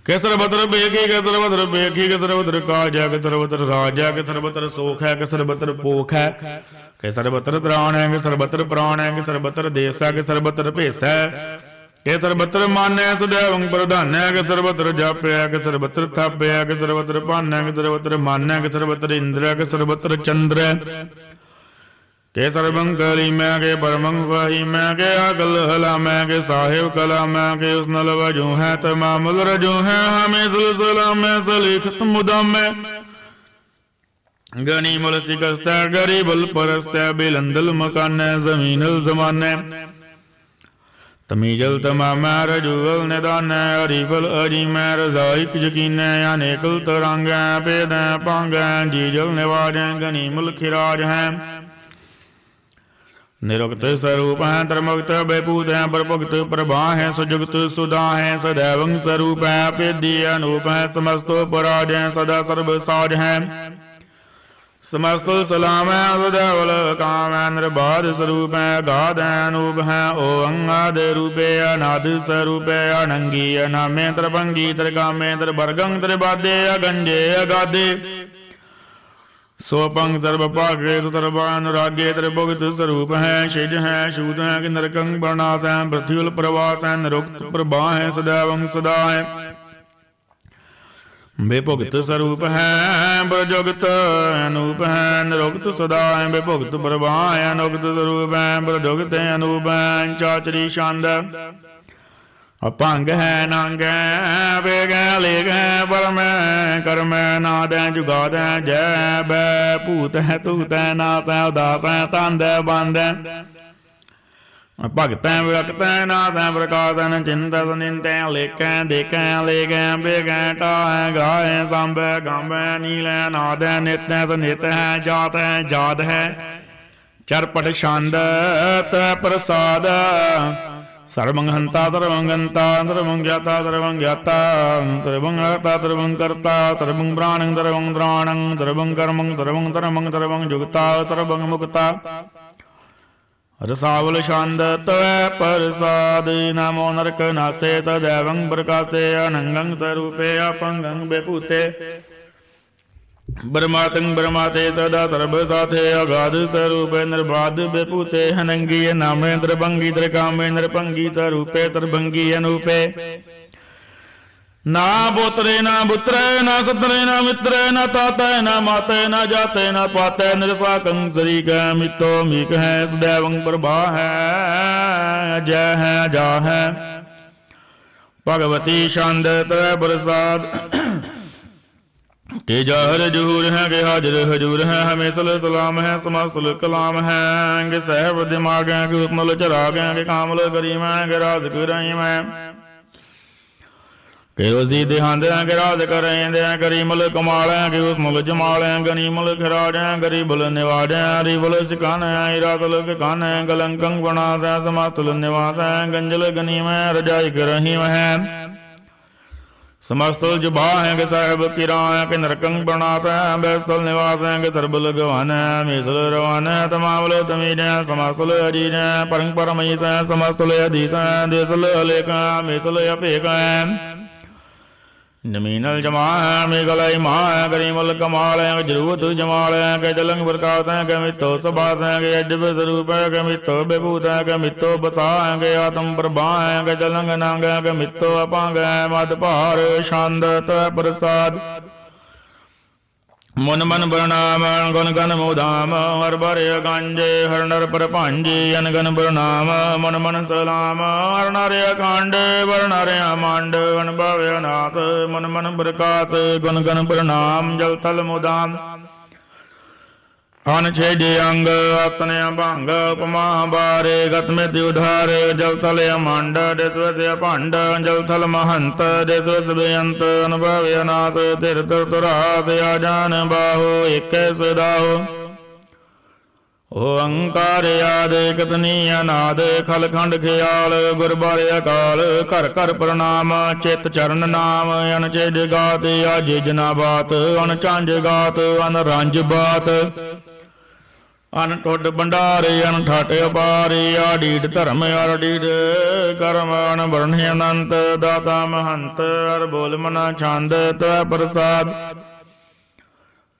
ਕੇ ਸਰਬਤਰ ਬੇਖੀ ਕੇ ਸਰਬਤਰ ਬੇਖੀ ਕੇ ਸਰਬਤਰ ਕਾਜੈ ਕੇ ਸਰਬਤਰ ਰਾਜੈ ਕੇ ਸਰਬਤਰ ਸੋਖ ਹੈ ਕੇ ਸਰਬਤਰ ਪੋਖ ਹੈ ਕੇ ਸਰਬਤਰ ਤ੍ਰਾਣ ਹੈ ਕੇ ਸਰਬਤਰ ਪ੍ਰਾਣ ਹੈ ਕੇ ਸਰਬਤਰ ਦੇਸੈ ਕੇ ਸਰਬਤਰ ਭੇਸੈ ਕੇ ਸਰਬਤਰ ਮਾਨੈ ਸਦੈਵੰ ਪ੍ਰਧਾਨੈ ਕੇ ਸਰਬਤਰ ਜਾਪਿਆ ਕੇ ਸਰਬਤਰ ਥਾਪਿਆ ਕੇ ਸਰਬਤਰ ਭਾਨੈ ਕੇ ਸਰਬਤਰ ਮਾਨੈ ਕੇ ਸਰਬਤਰ ਇੰਦਰੈ ਕੇ ਸਰਬਤਰ ਚੰਦਰੈ ਕੇ ਸਰਬੰ ਕਲੀ ਮੈਂ ਕੇ ਪਰਮੰ ਵਾਹੀ ਮੈਂ ਕੇ ਅਕਲ ਹਲਾਮੈ ਕੇ ਸਾਹਿਬ ਕਲਾਮੈ ਕੇ ਉਸਨਲ ਵਜੂ ਹੈ ਤਮਾਮੁਲ ਰਜੂ ਹੈ ਹਮੇ ਸੁਲਸਲਾਮੈ ਸਲਿਖਤ ਮੁਦਮੈ ਗਨੀ ਮੁਲ ਸਿਕਸਤੈ ਗਰੀਬੁਲ ਪਰਸਤੈ ਬਿਲੰਦਲ ਮਕਾਨੈ ਜ਼ਮੀਨਲ ਜ਼ਮਾਨੈ ਤਮੀਜਲ ਤਮਾਮੈ ਰਜੂਵਲ ਨਿਦਾਨੈ ਅਰੀਬਲ ਅਜੀਮੈ ਰਜ਼ਾਇਕ ਯਕੀਨੈ ਅਨੇਕਲ ਤਰੰਗੈ ਭੇਦੈ ਪਾਂਗੈ ਜੀਜਲ ਨਿਵਾਜੈ ਗਨੀ ਮੁਲ ਖਿਰਾਜ ਹੈ ਨਿਰੁਕਤ ਸਰੂਪ ਹੈ ਧਰਮੁਕਤ ਬੇਪੂਤ ਹੈ ਪ੍ਰਭੁਗਤ ਪ੍ਰਭਾ ਹੈ ਸੁਜੁਗਤ ਸੁਦਾ ਹੈ ਸदैवੰ ਸਰੂਪ ਹੈ ਅਪੇਦੀ ਅਨੂਪ ਹੈ ਸਮਸਤੋ ਪਰਾਜ ਹੈ ਸਦਾ ਸਰਬ ਸਾਜ ਹੈ ਸਮਸਤੋ ਸਲਾਮ ਹੈ ਸदैवਲ ਕਾਮ ਹੈ ਨਿਰਬਾਧ ਸਰੂਪ ਹੈ ਅਗਾਧ ਹੈ ਅਨੂਪ ਹੈ ਓੰ ਆਦਿ ਰੂਪੇ ਅਨਾਦ ਸਰੂਪ ਹੈ ਅਨੰਗੀ ਅਨਾਮੇ ਤਰਭੰਗੀ ਤਰਗਾਮੇ ਤਰਬਰਗੰ ਤਰਬਾਦੇ ਅਗੰਜੇ ਅਗਾਦੇ ਸੋਪੰਗ ਸਰਬ ਭਾਗੇ ਸੁਤਰਬਾਨ ਰਾਗੇ ਤ੍ਰਿਭੁਗਤ ਸਰੂਪ ਹੈ ਛਿਜ ਹੈ ਛੂਤ ਹੈ ਕਿ ਨਰਕੰ ਬਰਨਾਸ ਹੈ ਬ੍ਰਥਿਉਲ ਪ੍ਰਵਾਸ ਹੈ ਨਿਰੁਕਤ ਪ੍ਰਭਾ ਹੈ ਸदैवੰ ਸਦਾ ਹੈ ਬੇਭੁਗਤ ਸਰੂਪ ਹੈ ਬ੍ਰਜੁਗਤ ਅਨੂਪ ਹੈ ਨਿਰੁਕਤ ਸਦਾ ਹੈ ਬੇਭੁਗਤ ਪ੍ਰਭਾ ਹੈ ਅਨੁਗਤ ਸਰੂਪ ਹੈ ਬ੍ਰਜੁਗਤ ਅਨੂਪ ਹੈ ਚਾਚਰੀ ਛੰਦ ਅਪੰਗ ਹੈ ਨੰਗੈ ਵੇਗੈ ਲੇਗੈ ਪਰਮੈ ਕਰਮੈ ਨਾਦੈ ਜੁਗਾਦੈ ਜੈ ਬੈ ਭੂਤ ਹੈ ਤੂਤੈ ਨਾਸੈ ਉਦਾਸੈ ਤੰਦੈ ਬੰਦੈ ਭਗਤੈ ਵਿਅਕਤੈ ਨਾਸੈ ਪ੍ਰਕਾਸ਼ੈ ਚਿੰਤੈ ਨਿੰਤੈ ਲੇਖੈ ਦੇਖੈ ਲੇਗੈ ਵੇਗੈ ਟਾਹੈ ਗਾਹੈ ਸੰਭੈ ਗਾਂਭੈ ਨੀਲੈ ਨਾਦੈ ਨਿਤੈ ਸਨਿਤੈ ਜਾਤੈ ਜਾਦ ਹੈ ਚਰਪਟ ਛੰਦ ਤੈ ਪ੍ਰਸਾਦ सर्वं हन्ता सर्वं गन्ता सर्वं ज्ञाता सर्वं ज्ञाता सर्वं हर्ता सर्वं कर्ता सर्वं प्राणं सर्वं त्राणं सर्वं कर्मं सर्वं धर्मं सर्वं जुगता सर्वं मुक्ता रसावल छंद तव प्रसाद नमो नरक नासे सदैवं प्रकाशे अनंगं स्वरूपे अपंगं बेपूते ब्रह्मातं ब्रह्माते सदा सर्वसाथे अगाध स्वरूपे निर्बाध बेपूते हनंगी नामे द्रभंगी द्रकामे नृपंगी स्वरूपे सर्वंगी अनूपे ना पोत्रे ना पुत्रे ना सतरे ना मित्रे ना ताते ना माते ना जाते ना पाते निरसाकं शरीक है मितो मीक है सदैवं प्रभा है जय है जा है भगवती छंद तव प्रसाद के जहर जहूर है के हाजिर हजूर है हमेशल सलाम है समासल कलाम है के सहब दिमाग है के उत्मल चराग है के कामल करीम है के राज कराइम है के उसी देहांत है के राज करें दे करीमल कमाल है के उसमल जमाल है गनीमल खराज है गरीबल निवाज है हरिबल सिकान है इरातल के कान है कलंकं बनास है समातुल निवास है गंजल गनीम है रजाई करहीम है समस्तल जुबा है के साहिब किरा है के नरकंग बनास है बैस्तल निवास है के सरबल गवान है मेसल रवान है तमावल तमीर है समासल अजीर है परंग परमईस है समासल अधीस है देसल अलेक है मेसल अपेक है जमीनल जमा है मेघलय माँ है करीमल कमाल है जरूरत जमाल है के जलंग प्रकाश है के मित्तो सबास है के अजब स्वरूप है के मित्तो बेभूत है के मित्तो बसा है के आत्म प्रभा है के जलंग नांग है के मित्तो अपांग है मद भार छंद तव प्रसाद मन मन प्रणाम गुण गण मोधाम हर बर गांजे हर नर पर भांजे अनगन प्रणाम मन मन सलाम हर नर अखंड वर नर मांड अनुभव नाथ मन मन प्रकाश गुण गण प्रणाम जल थल मोदाम अनछेदे अंग आसन भंग उपमा बारे गत में द्युधार जल थल मांड देश भांड जल थल महंत देश बेअंत अनुभव नाथ तीर्थ तुरास आजान बाहो एक सदाहो ओंकार आद कतनी अनाद खलखंड ख्याल गुरबारे अकाल कर कर प्रणाम चित चरण नाम अनचेद गात आज जना बात अनचांज गात अनरंज बात अन टुड भंडारे अन ठट अपारे आडीड धर्म आडीड कर्म अन वर्ण अनंत दाता महंत अर बोल मना छंद तव प्रसाद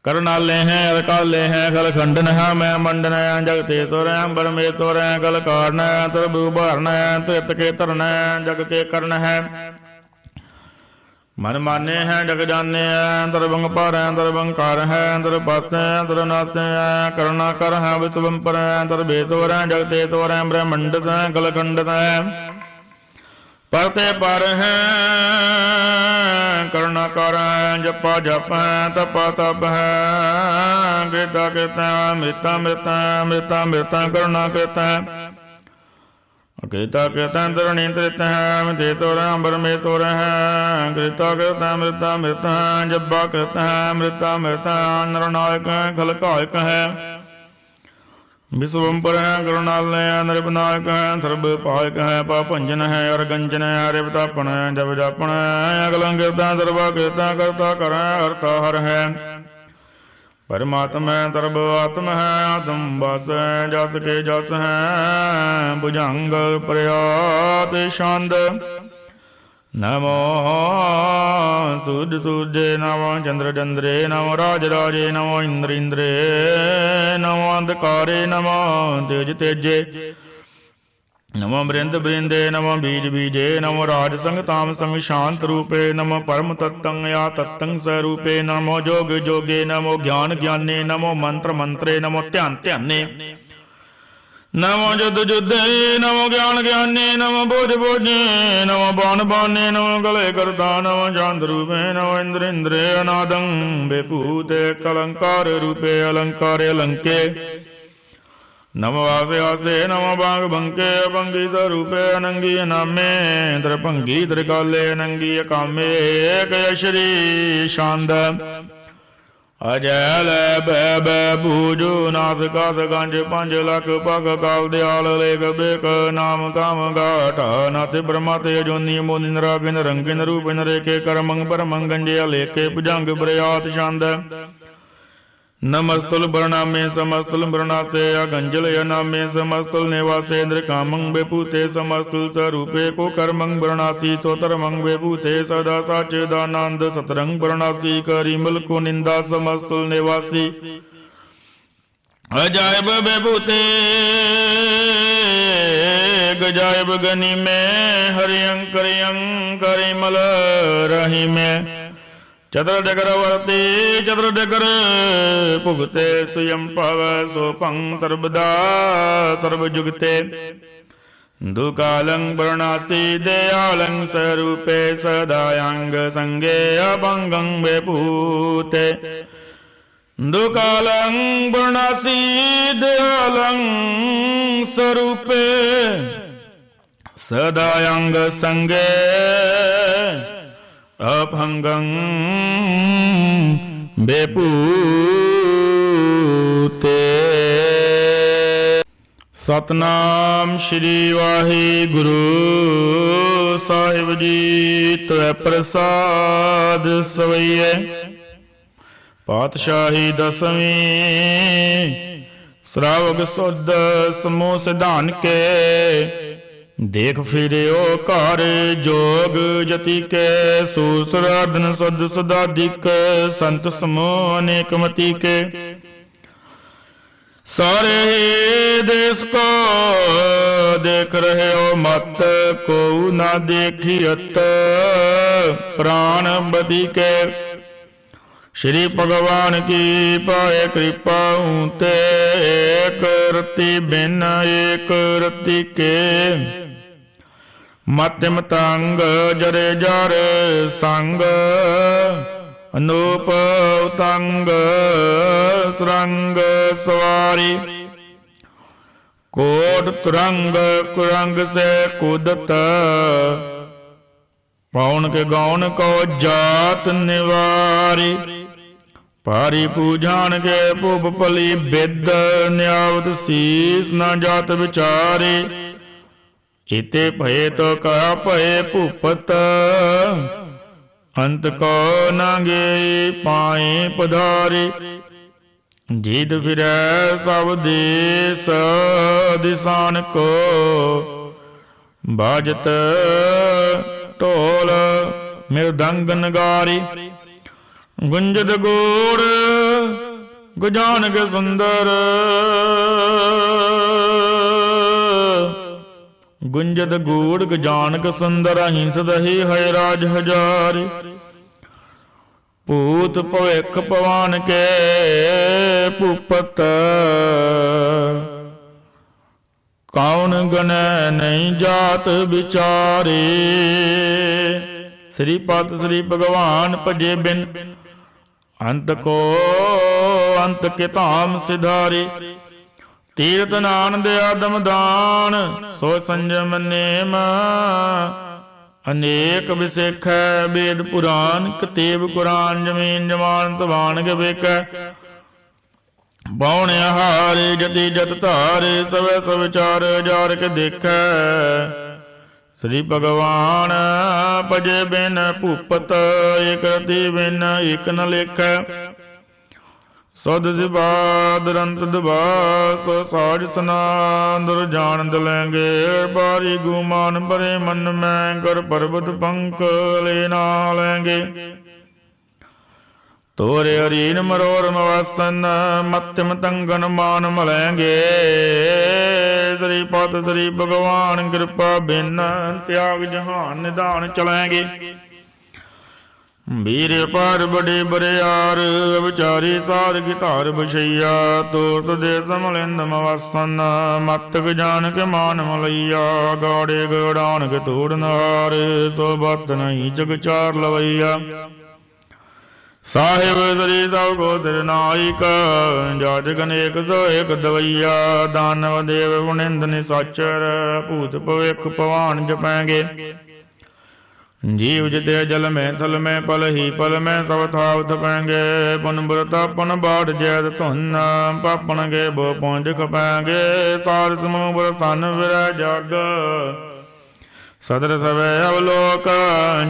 करनाले हैं अरकाले हैं खल खंडन है मैं मंडन है जगतेश्वर है परमेश्वर है कल कारण है तरबु भरण है तीर्थ के तरन है जग के कर्ण है मन माने हैं जग जाने हैं तरबंग पर है तरबंकार है तर बस है तर नास है करुणा कर है विश्वम पर है तर बेसवर है जगतेश्वर है ब्रह्मंड है कलखंड है परते पर है करुणा कर है जपा जप है तपा तप है कृता कृत है मृता मृता मृता मृता करुणा कृत है कृता कृत तरुणी तृत है तेतोर परमेश्वर है कृता कृत मृता मृत है जब्बा कृत है मृता मृत नरनायक है खलकायक है विश्वम्पर है करुणालय है नृपनायक है सर्व पायक है पापंजन है अरगंजन है हरिवतापन है जब जापन है अगलं कृता सर्वा कृता करता कर हरता हर है परमात्मा सर्व आत्म है आत्म बस है जस के जस है भुजंग प्रयात छंद नमो सूर्य सूर्य नमो चंद्र चंद्रे नमो राज राजे नमो इंद्र इंद्रे नमो अंधकारे नमो तेज तेजे नमो बृंद बृंदे नमो बीज बीजे नमो राज संग ताम संग शांत रूपे नमो परम तत्तं या तत्तं स्वरूपे नमो जोग जोगे नमो ज्ञान ज्ञाने नमो मंत्र मंत्रे नमो ध्यान ध्याने नमो युद्ध युद्धे नमो ज्ञान ज्ञाने नमो बोझ बोझे नमो बाण बाने नमो गले करता नमो चांद रूपे नमो इंद्र इंद्रे अनादं बेपूते कलंकार रूपे अलंकार अलंके नमो आसे आसे नमो बांग बंके भंगी स्वरूपे अनंगी नामे द्रभंगी त्रिकाले अनंगी कामे कय श्री शांद ਅਜੈ ਲੈ ਬੈ ਬੈ ਬੂਝੂ ਨਾਸ ਕਸ ਗੰਜ 5 ਲੱਖ ਪਗ ਕਾਲ ਦਿਆਲ ਲੇਖ ਬੇਕ ਨਾਮ ਕਾਮ ਗਾਠਾ ਨਾਤੇ ਬ੍ਰਹਮਾ ਤੇ ਜੋਨੀ ਮੋਨਿ ਨਰਾਗਿਨ ਰੰਗਿਨ ਰੂਪਿਨ ਰੇਕੇ ਕਰਮੰਗ ਪਰਮੰਗ ਗੰਜਿਆ ਲੇਖੇ ਭੁਜੰਗ ਬਰਿਆਤ ਛੰਦ नमस्तुल वर्णामे समस्तुल वर्णासे अगंजल यनामे समस्तुल निवासे इंद्र कामंग बेपूते समस्तुल स्वरूपे को कर्मंग वर्णासी सोतरमंग बेपूते सदा साचेदानंद सतरंग वर्णासी करिमल को निंदा समस्तुल निवासी अजायब बेपूते गजायब गनी में हरियं करिमल रही में चतर डगर वर्ते चतर डगर भुगते स्वयं पव सो पंग सर्वदा सर्व जुगते दुकालं वर्णासी दयालं स्वरूपे सदायांग संगे अभंगं बेपूते दुकालं वर्णासी दयालं स्वरूपे सदायांग संगे अभंगं बेपूते। सतनाम श्री वाहिगुरु साहिब जी त्रै प्रसाद सवैये पातशाही दसवीं श्रावक सुध समूह सिधान के देख फिरियो घर जोग जति के सूसराधन सुध सुधाधिक संत समूह अनेक मति के सारे देश को देख रहे हो मत को न देखियत प्राण बदी के श्री भगवान की पाए कृपा ऊते एक रति बिन एक रति के मत मतंग जरे जर संग अनूप उतंग सुरंग सवारी कोट तुरंग कुरंग से कूदत पौन के गौन को जात निवारी पारी पूजान के पुब पली बिद न्यावत शीस न जात विचारी इते भये तो कहा भये भूपत अंत को न गे पाए पधारी जीत फिरै सब देश दिसान को बाजत ढोल मृदंग नगारी गुंजद गोड़ गुजान के सुंदर गुंजद गूढ़ गुजान के सुंदर हिंस दही है राज हजारी पूत भविख पवान के भूपत कौन गणै नहीं जात विचारे श्री पत श्री भगवान भजे बिन अंत को अंत के धाम सिधारी तीर्थ नान दया दम दान सो संजम नेम अनेक विसेख वेद पुराण कतेब कुरान जमीन जमान सवान के बेक बावण हारे जति जत धारे सब सब विचार जार के देख श्री भगवान भजे बिन भूपत एक रति बिन एक न लेख सुध सिबाद रंत दबास साज सनादुर जान दलेंगे बारी गुमान भरे मन में कर पर्वत पंख ले ना लेंगे तोरे हरीन मरोर मवासन मत्यम तंगन मान मलेंगे श्री पत श्री भगवान कृपा बिन त्याग जहान निदान चलेंगे वीर पार बड़े बरियार विचारी सार की धार बछैया तोत दे समलिंद मवासन मत जान के मान मलैया गाड़े गड़ान के तोड़ नार सो बत नहीं जग चार लवैया साहिब श्री सब को सिरनायक जाजक अनेक सो एक दवैया दानव देव गुणिंद निसाचर भूत भविख पवान जपेंगे जीव जिते जल में थल में पल ही पल में सब थाव थपेंगे पुन बरतापन बाढ़ जैद धुन पापन गे बो पहुंच खपेंगे सार समूह बरसन विर जग सदर सवै अवलोक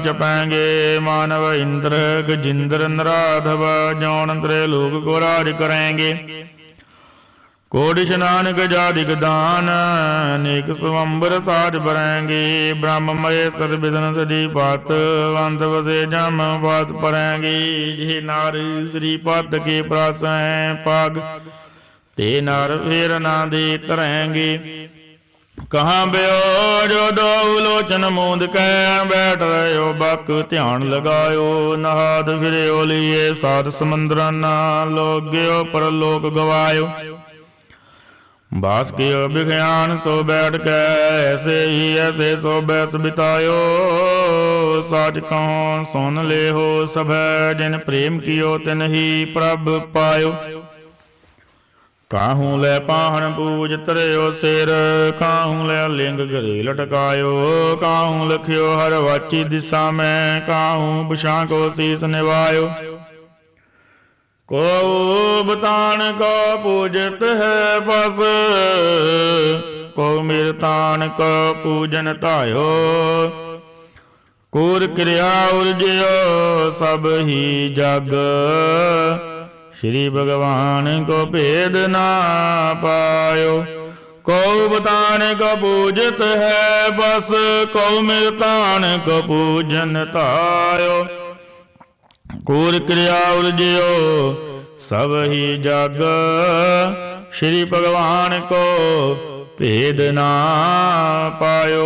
जपेंगे मानव इंद्र गजिंद्र नराधव जौन त्रैलोक को राज करेंगे कोटि नानक जादिक दान अनेक स्वंबर साज भरेंगे ब्रह्म महेश्वर विदन सदी पात वंत वसे जम वास परेंगे जे नार श्रीपद के प्रास हैं पाग ते नार फेर ना दे तरेंगे कहाँ ब्यो जो दो लोचन मूंद कै बैठ रहे बक ध्यान लगायो नहाद फिरे लिए सात समुद्र ना लोग गयो पर लोक गवायो बास कियो विज्ञान सो बैठ के ऐसे ही ऐसे सो बैस बितायो साच कहो सुन ले हो सब जिन प्रेम कियो तिन ही प्रभ पायो काहू ले पाहन पूज तरयो सिर काहू ले लिंग घरे लटकायो काहू लखियो हर वाची दिशा में काहू पुछा को शीस निवायो को बतान को पूजत है बस को मिरतान को पूजन तायो कूर क्रिया उर्जयो सब ही जग श्री भगवान को भेद ना पायो को बतान को पूजत है बस को मिरतान को पूजन तायो कूर क्रिया उर्जयो सब ही जग श्री भगवान को भेद ना पायो।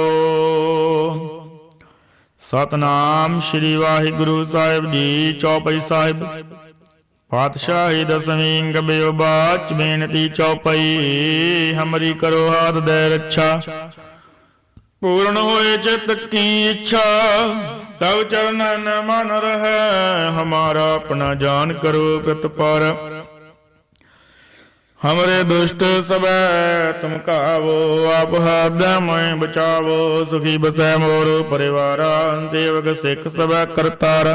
सतनाम श्री वाहिगुरु साहिब जी। चौपाई साहिब पातशाही दसवीं गबयो बाच बेनती चौपाई हमरी करो हाथ दे रक्षा पूर्ण होए चित की इच्छा तब चरणन मन रहे हमारा अपना जान करो कृतपर हमरे दुष्ट सब तुम कावो आप हृदय में बचावो सुखी बसै मोर परिवार सेवक सिख सब करतार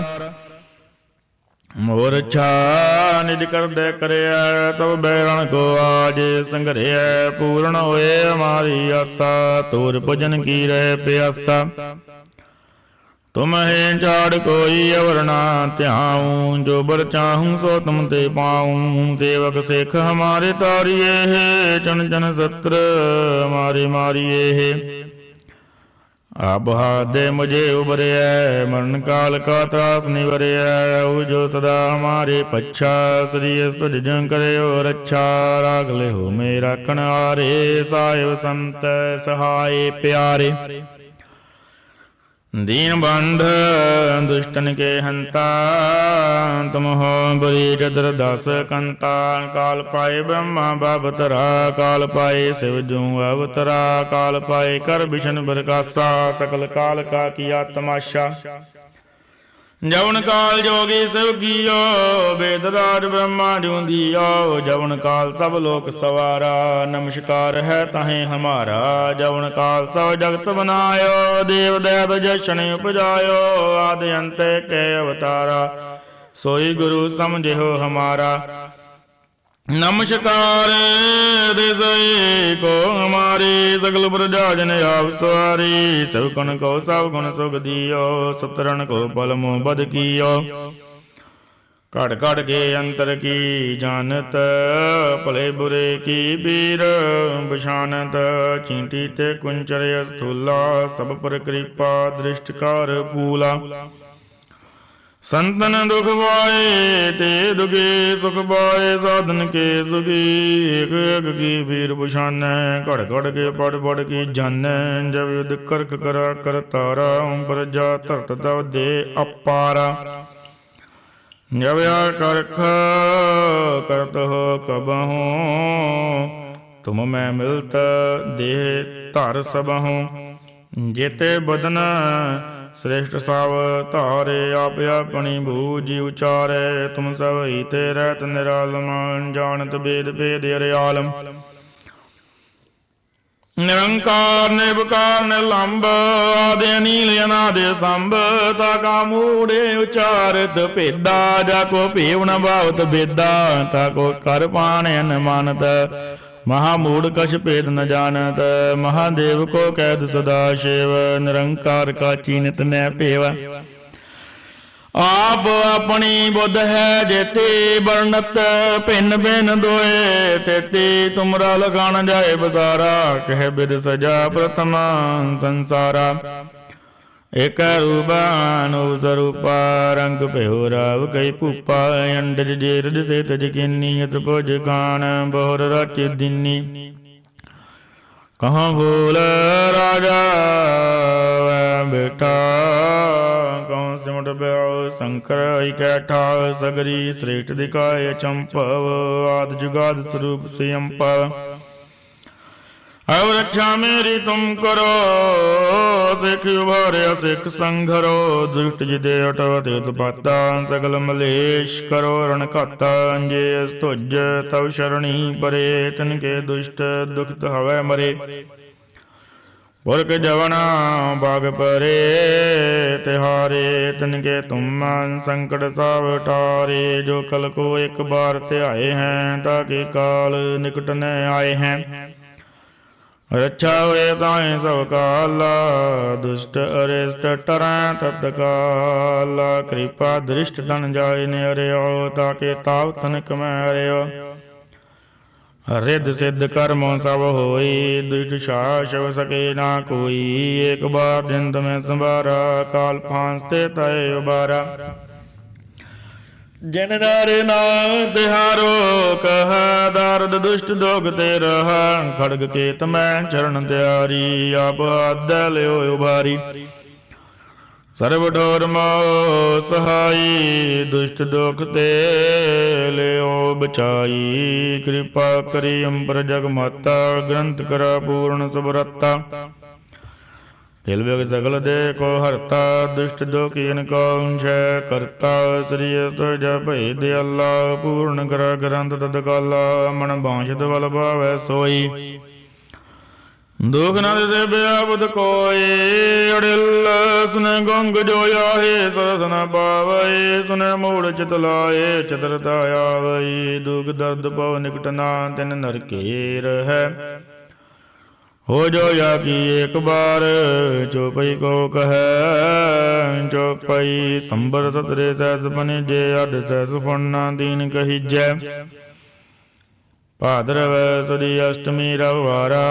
मोर अच्छा निज कर दे करे तब बैरण को आज संघरे पूर्ण होए हमारी आशा तोर भजन की रहे प्यासा तुम्हें चाड़ कोई अवर ना त्याऊं जो बर चाहूं सो तुम ते पाऊं सेवक सिख हमारे तारिये है चन चन सत्र मारे मारिये है आप दे मुझे उबरे है मरण काल का त्रास निवरे है जो सदा हमारे पच्छा श्री जन करे और रक्षा राग ले हो मेरा कणारे साहिब संत सहाय प्यारे दीन बंध दुष्टन के हंता तुम हो बड़ी जदर दास कंता काल पाए ब्रह्मा बाबतरा काल पाए शिव जू अवतरा काल पाए कर बिशन बरकासा सकल काल का किया तमाशा जवन काल जोगी शिव कियो वेदराज ब्रह्मा जू दियो जवन काल सब लोक सवारा नमस्कार है तहें हमारा जवन काल सब जगत बनायो देव दैव जशन उपजायो आदि अंत के अवतारा सोई गुरु समझे हो हमारा नमस्कार देश को हमारी सकल प्रजा जन आप सवारी सब गुण को सब गुण सुख दियो सतरण को पल मुँह बद कियो कड़ कड़ के अंतर की जानत भले बुरे की वीर बिछानत चींटी ते कुंचर स्थूला सब पर कृपा दृष्टकार फूला संतन दुख पाए ते दुखी सुख पाए साधन के सुखी एक एक की वीर भूषण कड़ कड़ के पड़ पड़ की जन जब युद्ध करक करा कर तारा पर जा धरत तव दे अपारा जब या करख करत हो कब हो तुम मैं मिलत देह धर सब हो जेते बदन श्रेष्ठ साव तारे आप अपनी भूजी उचारे तुम सब ही तेरे निरालम जानत वेद भेद अरियालम ਨਿਰੰਕਾਰ ਨਿਰਵਕਾਰ ਨਿਰਲੰਭ ਆਦਿ ਅਨੀਲ ਅਨਾਦਿ ਸੰਭ ਤਾ ਕਾ ਮੂੜੇ ਉਚਾਰਤ ਭੇਦਾ ਜਾ ਕੋ ਭੇਵ ਨ ਭਾਵਤ ਬੇਦਾ ਤਾ ਕੋ ਕਰ ਪਾਣ ਅਨ ਮਾਨਤ महामूढ़ कछ भेद न जानत महादेव को कैद सदा शिव निरंकार का चीनित न पेव आप अपनी बुद्ध है जेते वर्णत भिन्न भिन्न दोए तेते तुमरा लगान जाए बसारा कह बिद सजा प्रथम संसारा एक रूपान स्वरूपा रंग भयो राव कई भूपा अंडज जेरज से तज किन्नी अस भुज खान बहुर रच दिन्नी कहाँ बोल राजा बेटा कौन सिमट ब्याओ शंकर कैठा सगरी श्रेष्ठ दिखाए चंपव आद जुगाद स्वरूप स्वयंपव अब रक्षा मेरी तुम करो सिख उभारे सिख संघरो दुष्ट जिदे अटवते उत्पाता सकल मलेश करो रण खाता अंजे स्तुज तव शरणी परे तिनके दुष्ट दुखित हवै मरे पुरख जवना बाग परे तिहारे तिनके तुम संकट साव टारे जो कल को एक बार त्याए हैं ताकि काल निकट न आए हैं रक्षा हुए ताए सब काला दुष्ट अरिष्ट टरै तप्त काला कृपा दृष्ट धन जाय ने अरयो ताके ताव तनिक में अरयो रिद्ध सिद्ध कर्मों सब होई दुष्ट शासव सके ना कोई एक बार जिंद में संभारा काल फांसते तय उबारा जिन नारे नाम तिहारो कह दारद दुष्ट दोग ते रहा खड़ग केत मैं चरण त्यारी आप आद लियो उभारी सर्व ठोर मोह सहाई दुष्ट दोख ते लियो बचाई कृपा करी अंबर जग माता ग्रंथ करा पूर्ण सुभरता हिल बेग सकल दे को हरता दुष्ट दोखीन कौन छय करता श्री तुझ भई दयाला पूर्ण कर ग्रंथ तत्काला मन बांछत बल भावै सोई दुख न दिसे ब्यापत कोई अड़िल सुन गंग जो आए सरस न पावै सुन मूढ़ चित लाए चतुरता आवै दुख दर्द पव निकट ना तिन नरके रहै हो जो या की एक बार चौपई को कह चौपई संबर सतरे सहस बने जे अड सहस फुना दीन कही जय भाद्रव सुदी अष्टमी रविवारा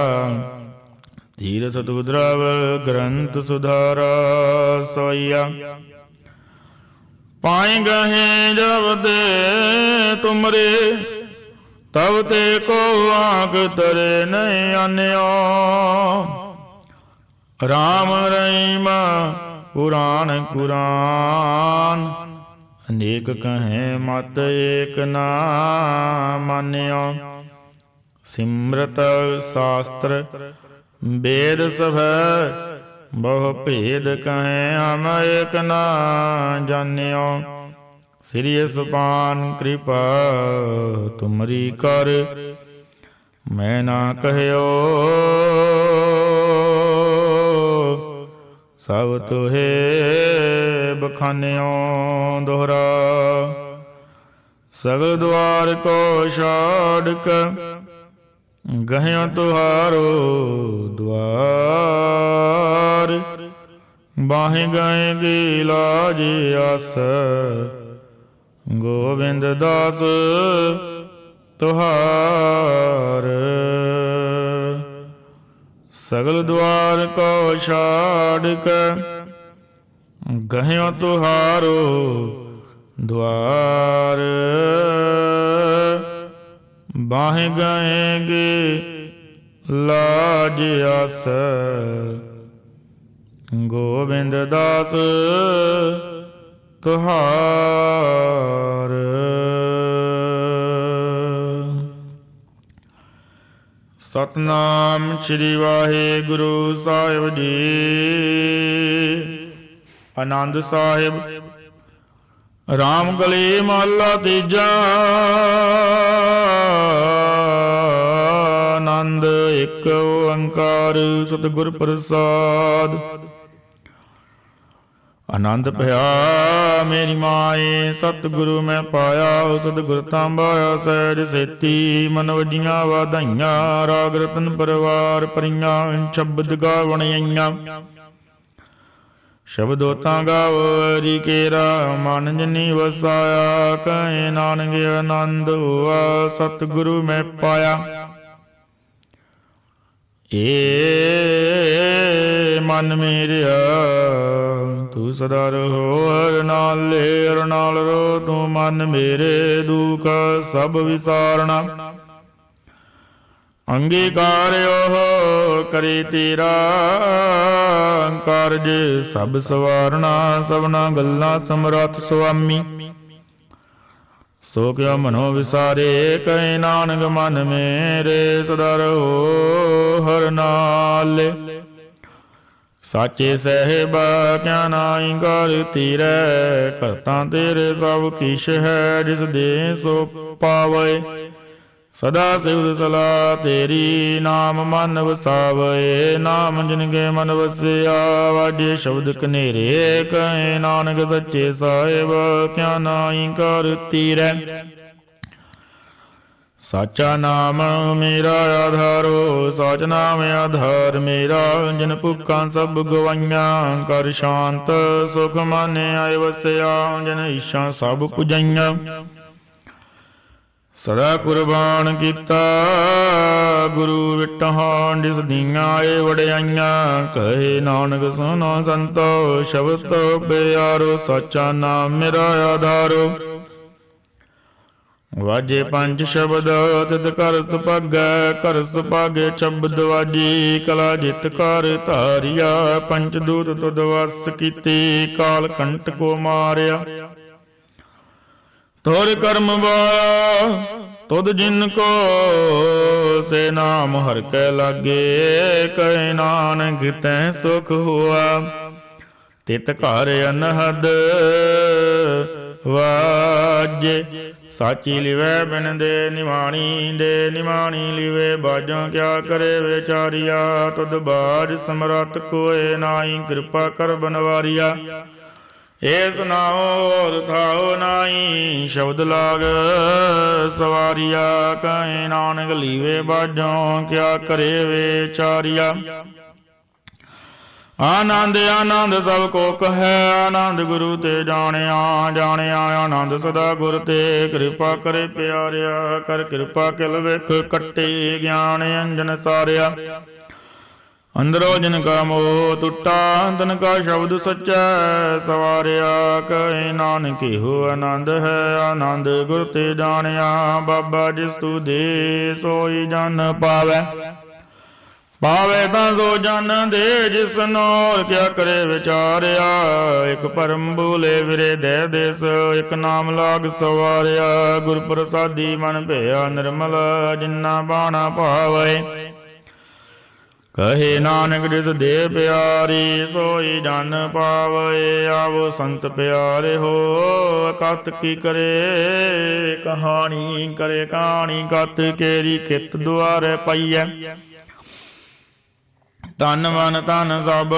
धीर सतुद्रव ग्रंथ सुधारा सोया पाए गहे जब दे तुमरे तब ते को आंख तरे नहीं अन्यो राम रहीम पुराण कुरान अनेक कहें मत एक ना मान्यो सिमरत शास्त्र वेद सब बहु भेद कहें हम एक ना जान्यो श्री सुपान कृपा तुमरी कर मैं ना कहयो सब तुहे बखान्यो दोहरा सगल द्वार को छाड़क गह्यो तुहारो द्वार बाहें गएगी लाज आस गोविंद दास तुहार सगल द्वार को छाड़क गह्यो तुहारो द्वार बाहें गएंगे लाज आस गोविंद दास तुहार सतनाम श्री वाहेगुरु साहिब जी आनंद साहिब राम गली महला तीजा ਆਨੰਦ ਇੱਕ ਓੰਕਾਰ ਸਤਿਗੁਰ ਪ੍ਰਸਾਦ। ਆਨੰਦ ਭਇਆ ਮੇਰੀ ਮਾਏ ਸਤਿਗੁਰੂ ਮੈਂ ਪਾਇਆ, ਸਤਿਗੁਰ ਤਾਂ ਬਾਇਆ ਸਹਿਜ ਸੇਤੀ। ਮਨ ਵਜੀਆਂ ਵਾਧਾਈਆਂ ਰਾਗ ਰਤਨ ਪਰਵਾਰ ਭਰੀਆਂ, ਸ਼ਬਦ ਗਾਵਣ ਆਈਆਂ ਸ਼ਬਦੋ ਤਾਂ ਗਾਵਰੀ ਕੇਰਾ। ਮਨ ਜਿਨੀ ਵਸਾਇਆ ਕਹੇ ਨਾਨਕ ਆਨੰਦ ਹੋਆ, ਸਤਿਗੁਰੂ ਮੈਂ ਪਾਇਆ। ਏ ਮਨ ਮੇਰਿਆ ਤੂੰ ਸਦਾ ਰਹੋ ਹਰ ਨਾਲੇ, ਹਰ ਨਾਲ ਰੋ ਤੂੰ ਮਨ ਮੇਰੇ, ਦੁਖ ਸਭ ਵਿਸਾਰਣਾ। ਅੰਗੀਕਾਰ ਉਹ ਕਰੇ ਤੇਰਾ, ਕਾਰਜ ਸਭ ਸਵਾਰਣਾ। ਸਭਨਾ ਗੱਲਾਂ ਸਮਰੱਥ ਸੁਆਮੀ, ਸੋ ਕਿਉ ਮਨੋ ਵਿਸਾਰੇ। ਕਹੇ ਨਾਨਕ ਮਨ ਮੇਰੇ, ਸਦਾ ਰਹੋ ਹਰ ਨਾਲੇ। ਸਾਚੇ ਸਾਹਿਬਾ ਕਿਆ ਨਾਈ ਕਰ ਤੀਰੈ, ਕਰਤਾ ਤੇਰੇ ਸਭ ਕਿਛ ਹੈ। ਜਿਸ ਦੇ ਸੋ ਪਾਵੇ ਸਦਾ ਸਿਵ ਸਲਾਹ ਤੇਰੀ। ਨਾਮ ਮਨ ਵਸਾਵੇ, ਨਾਮ ਜਿਨ ਕੇ ਮਨ ਵਸਿਆ। ਵਾਜੇ ਸ਼ਬਦ ਕਨੇਰੇ, ਕਹੇ ਨਾਨਕ ਸੱਚੇ ਸਾਹਿਬ ਕਿਆ ਨਾਈ ਕਰ ਤੀਰੈ। ਸਾਚਾ ਨਾਮ ਮੇਰਾ ਆਧਾਰੋ, ਸਾਚ ਨਾਮ ਆਧਾਰ ਮੇਰਾ। ਜਿਨ ਭੁੱਖਾਂ ਸਭ ਗਵਾਈਆਂ, ਕਰ ਸ਼ਾਂਤ ਸੁਖ ਮਨ ਆਏ ਵਸਿਆ। ਜਿਨ ਈਸ਼ਾ ਸਭ ਪੁਜਾਈਆਂ, ਸਦਾ ਕੁਰਬਾਨ ਕੀਤਾ। ਗੁਰੂ ਵਿਟਹਾਂ ਜਿਸ ਦੀਆਂ ਏ ਵਡਿਆਈਆਂ, ਕਹੇ ਨਾਨਕ ਸੁਨੋ ਸੰਤੋ ਸ਼ਬਦ ਪਿਆਰੋ। ਸਾਚਾ ਨਾਮ ਮੇਰਾ ਆਧਾਰੋ, ਵਾਜੇ ਪੰਜ ਸ਼ਬਦ ਤਿਤ ਕਰ ਸੁਭਾਗੈ। ਕਰ ਸੁਭਾਗੇ ਸ਼ਬਦ ਵਾਜੀ, ਕਲਾ ਜਿਤ ਕਰ ਧਾਰਿਆ। ਪੰਚ ਦੂਤ ਤੁਧ ਵਸ ਕੀਤੇ, ਕਾਲ ਕੰਟ ਕੋ ਮਾਰਿਆ। ਤੁਰ ਕਰਮ ਵਾਇਆ ਤੁਧ ਜਿਨ ਕੋ, ਸੇ ਨਾਮ ਹਰਿ ਕੈ ਲਾਗੇ। ਕਹੇ ਨਾਨਕ ਤੈ ਸੁਖ ਹੋਆ, ਤਿਤ ਘਰ ਅਨਹਦ ਵਾਜੇ। ਸਾਚੀ ਲਿਵੈ ਬਿਨ ਦੇ ਨਿਵਾਣੀ, ਦੇ ਨਿਵਾਣੀ ਲਿਵੇ ਬਾਜੋਂ। ਕਿਆ ਕਰੇ ਵਿਚਾਰੀਆ, ਤੁਧ ਬਾਜ ਸਮਰੱਥ ਕੋਏ ਨਾਹੀ। ਕਿਰਪਾ ਕਰ ਬਨਵਾਰੀਆ, ਏ ਸੁਨਾਓ ਹੋਰ ਥਾਓ ਨਾਹੀ। ਸ਼ਬਦ ਲਾਗ ਸਵਾਰੀਆ, ਕਹੇ ਨਾਨਕ ਲੀਵੇ ਬਾਜੋਂ। ਕਿਆ ਕਰੇ ਵਿਚਾਰੀਆ। ਆਨੰਦ ਆਨੰਦ ਸਭ ਕੋ ਕਹੈ, ਆਨੰਦ ਗੁਰੂ ਤੇ ਜਾਣਿਆ। ਜਾਣਿਆ ਆਨੰਦ ਸਦਾ ਗੁਰ ਤੇ, ਕਿਰਪਾ ਕਰੇ ਪਿਆਰਿਆ। ਕਰ ਕਿਰਪਾ ਕਿਲ ਵੇਖ ਕੱਟੇ, ਗਿਆਨ ਅੰਜਨ ਸਾਰਿਆ। ਅੰਦਰੋ ਜਿਨ ਕਾ ਮੋਹ ਟੁੱਟਾ, ਤਨ ਕਾ ਸ਼ਬਦ ਸੱਚੈ ਸਵਾਰਿਆ। ਕਹੇ ਨਾਨਕ ਇਹੋ ਆਨੰਦ ਹੈ, ਆਨੰਦ ਗੁਰ ਤੇ ਜਾਣਿਆ। ਬਾਬਾ ਜਿਸ ਤੂ ਦੇ ਸੋਈ ਜਨ ਪਾਵੈ, ਪਾਵੇ ਤਾਂ ਸੋ ਜਨ ਦੇ ਜਿਸ ਨੌਰ। ਕਿਆ ਕਰੇ ਵਿਚਾਰਿਆ, ਇਕ ਭਰਮ ਭੂਲੇ ਵਿਰੇ ਦੇ ਦੇਸ। ਇਕ ਨਾਮ ਲਾਗ ਸਵਾਰਿਆ, ਗੁਰ ਪ੍ਰਸਾਦੀ ਮਨ ਭਇਆ ਨਿਰਮਲ। ਜਿਨਾ ਬਾਣਾ ਭਾਵੇ, ਕਹੇ ਨਾਨਕ ਜਿਸ ਦੇ ਪਿਆਰੀ। ਸੋਈ ਜਨ ਪਾਵੇ, ਆਵੋ ਸੰਤ ਪਿਆਰੇ ਹੋ। ਕਤ ਕੀ ਕਰੇ ਕਹਾਣੀ, ਕਰੇ ਕਹਾਣੀ ਕਤ ਕੇਰੀ। ਕਿਤ ਦੁਆਰੇ ਪਈਐ, ਤਨ ਮਨ ਧਨ ਸਭ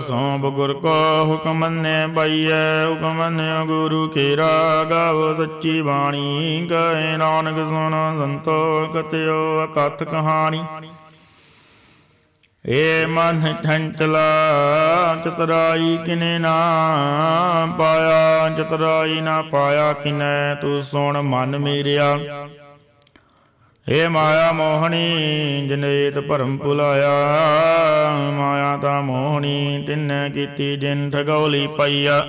ਸੌਂਪ ਗੁਰ ਕੋ। ਹੁਕਮ ਮੰਨੈ ਪਾਈਐ, ਹੁਕਮ ਮੰਨਿਓ ਗੁਰੂ ਕੇਰਾ। ਗਾਵੋ ਸੱਚੀ ਬਾਣੀ, ਕਹੇ ਨਾਨਕ ਸੁਣੋ ਸੰਤੋ। ਕਥਿਓ ਅਕਥ ਕਹਾਣੀ, ਏ ਮਨ ਚੰਚਲਾ ਚਤੁਰਾਈ ਕਿਨੇ ਨਾ ਪਾਇਆ। ਚਤੁਰਾਈ ਨਾ ਪਾਇਆ ਕਿਨੈ, ਤੂੰ ਸੁਣ ਮਨ ਮੇਰਿਆ। ਏ ਮਾਇਆ ਮੋਹਣੀ ਜਨੇਤ ਭਰਮ ਭੁਲਾਇਆ। ਮਾਇਆ ਤਾਂ ਮੋਹਣੀ ਤਿਨੈ ਕੀਤੀ, ਜਿਨ ਠਗੌਲੀ ਪਾਈਆ।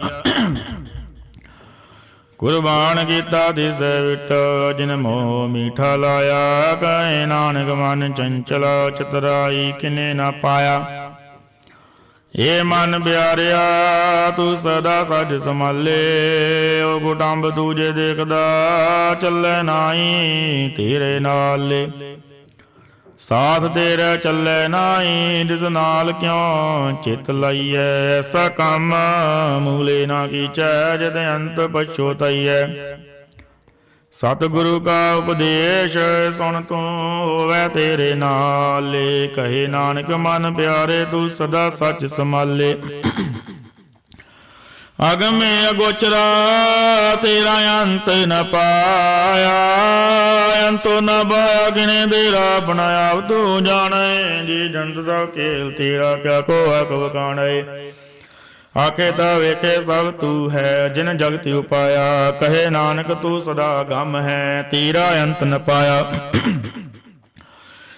ਕੁਰਬਾਨ ਕੀਤਾ ਤਿਸ ਵਿਟ, ਜਿਨ ਮੋਹ ਮੀਠਾ ਲਾਇਆ। ਕਹੇ ਨਾਨਕ ਮਨ ਚੰਚਲ ਚਤੁਰਾਈ ਕਿਨੇ ਨਾ ਪਾਇਆ। ਏ ਮਨ ਪਿਆਰਿਆ ਤੂੰ ਸਦਾ ਸੱਚ ਸੰਭਾਲੇ। ਓ ਕੁਟੰਬ ਦੂਜੇ ਦੇਖਦਾ ਚੱਲੇ ਨਾਹੀ ਤੇਰੇ ਨਾਲੇ। ਸਾਥ ਤੇਰਾ ਚੱਲੇ ਨਾਹੀ ਜਿਸ ਨਾਲ ਕਿਉਂ ਚਿਤ ਲਾਈਐ। ਐਸਾ ਕੰਮ ਮੂਲੇ ਨਾ ਕੀਚੈ ਜਦ ਅੰਤ ਪਛੋਤਾਈਐ। ਸਤਿਗੁਰੂ ਕਾ ਉਪਦੇਸ਼ ਸੁਣ ਤੂੰ ਹੋਵੈ ਤੇਰੇ ਨਾਲੇ। ਕਹੇ ਨਾਨਕ ਮਨ ਪਿਆਰੇ ਤੂੰ ਸਦਾ ਸੱਚ ਸੰਭਾਲੇ। ਅਗਮੇ ਅਗੋਚਰਾ ਤੇਰਾ ਅੰਤ ਨ ਪਾਇਆ। ਅੰਤੋ ਨ ਪਾਇਆ ਕਿਨੇ ਤੇਰਾ ਆਪਣਾ ਆਪ ਤੂੰ ਜਾਣੇ। ਜੀ ਜੰਤ ਸਭ ਖੇਲ ਤੇਰਾ ਕਿਆ ਕੋ ਕਬ ਕਾਣੇ। ਆਖੇ ਤਾਂ ਵੇਖੇ ਸਭ ਤੂੰ ਹੈ ਜਿਨ ਜਗਤ ਉਪਾਇਆ। ਕਹੇ ਨਾਨਕ ਤੂੰ ਸਦਾ ਗਮ ਹੈ ਤੇਰਾ ਅੰਤ ਨ ਪਾਇਆ।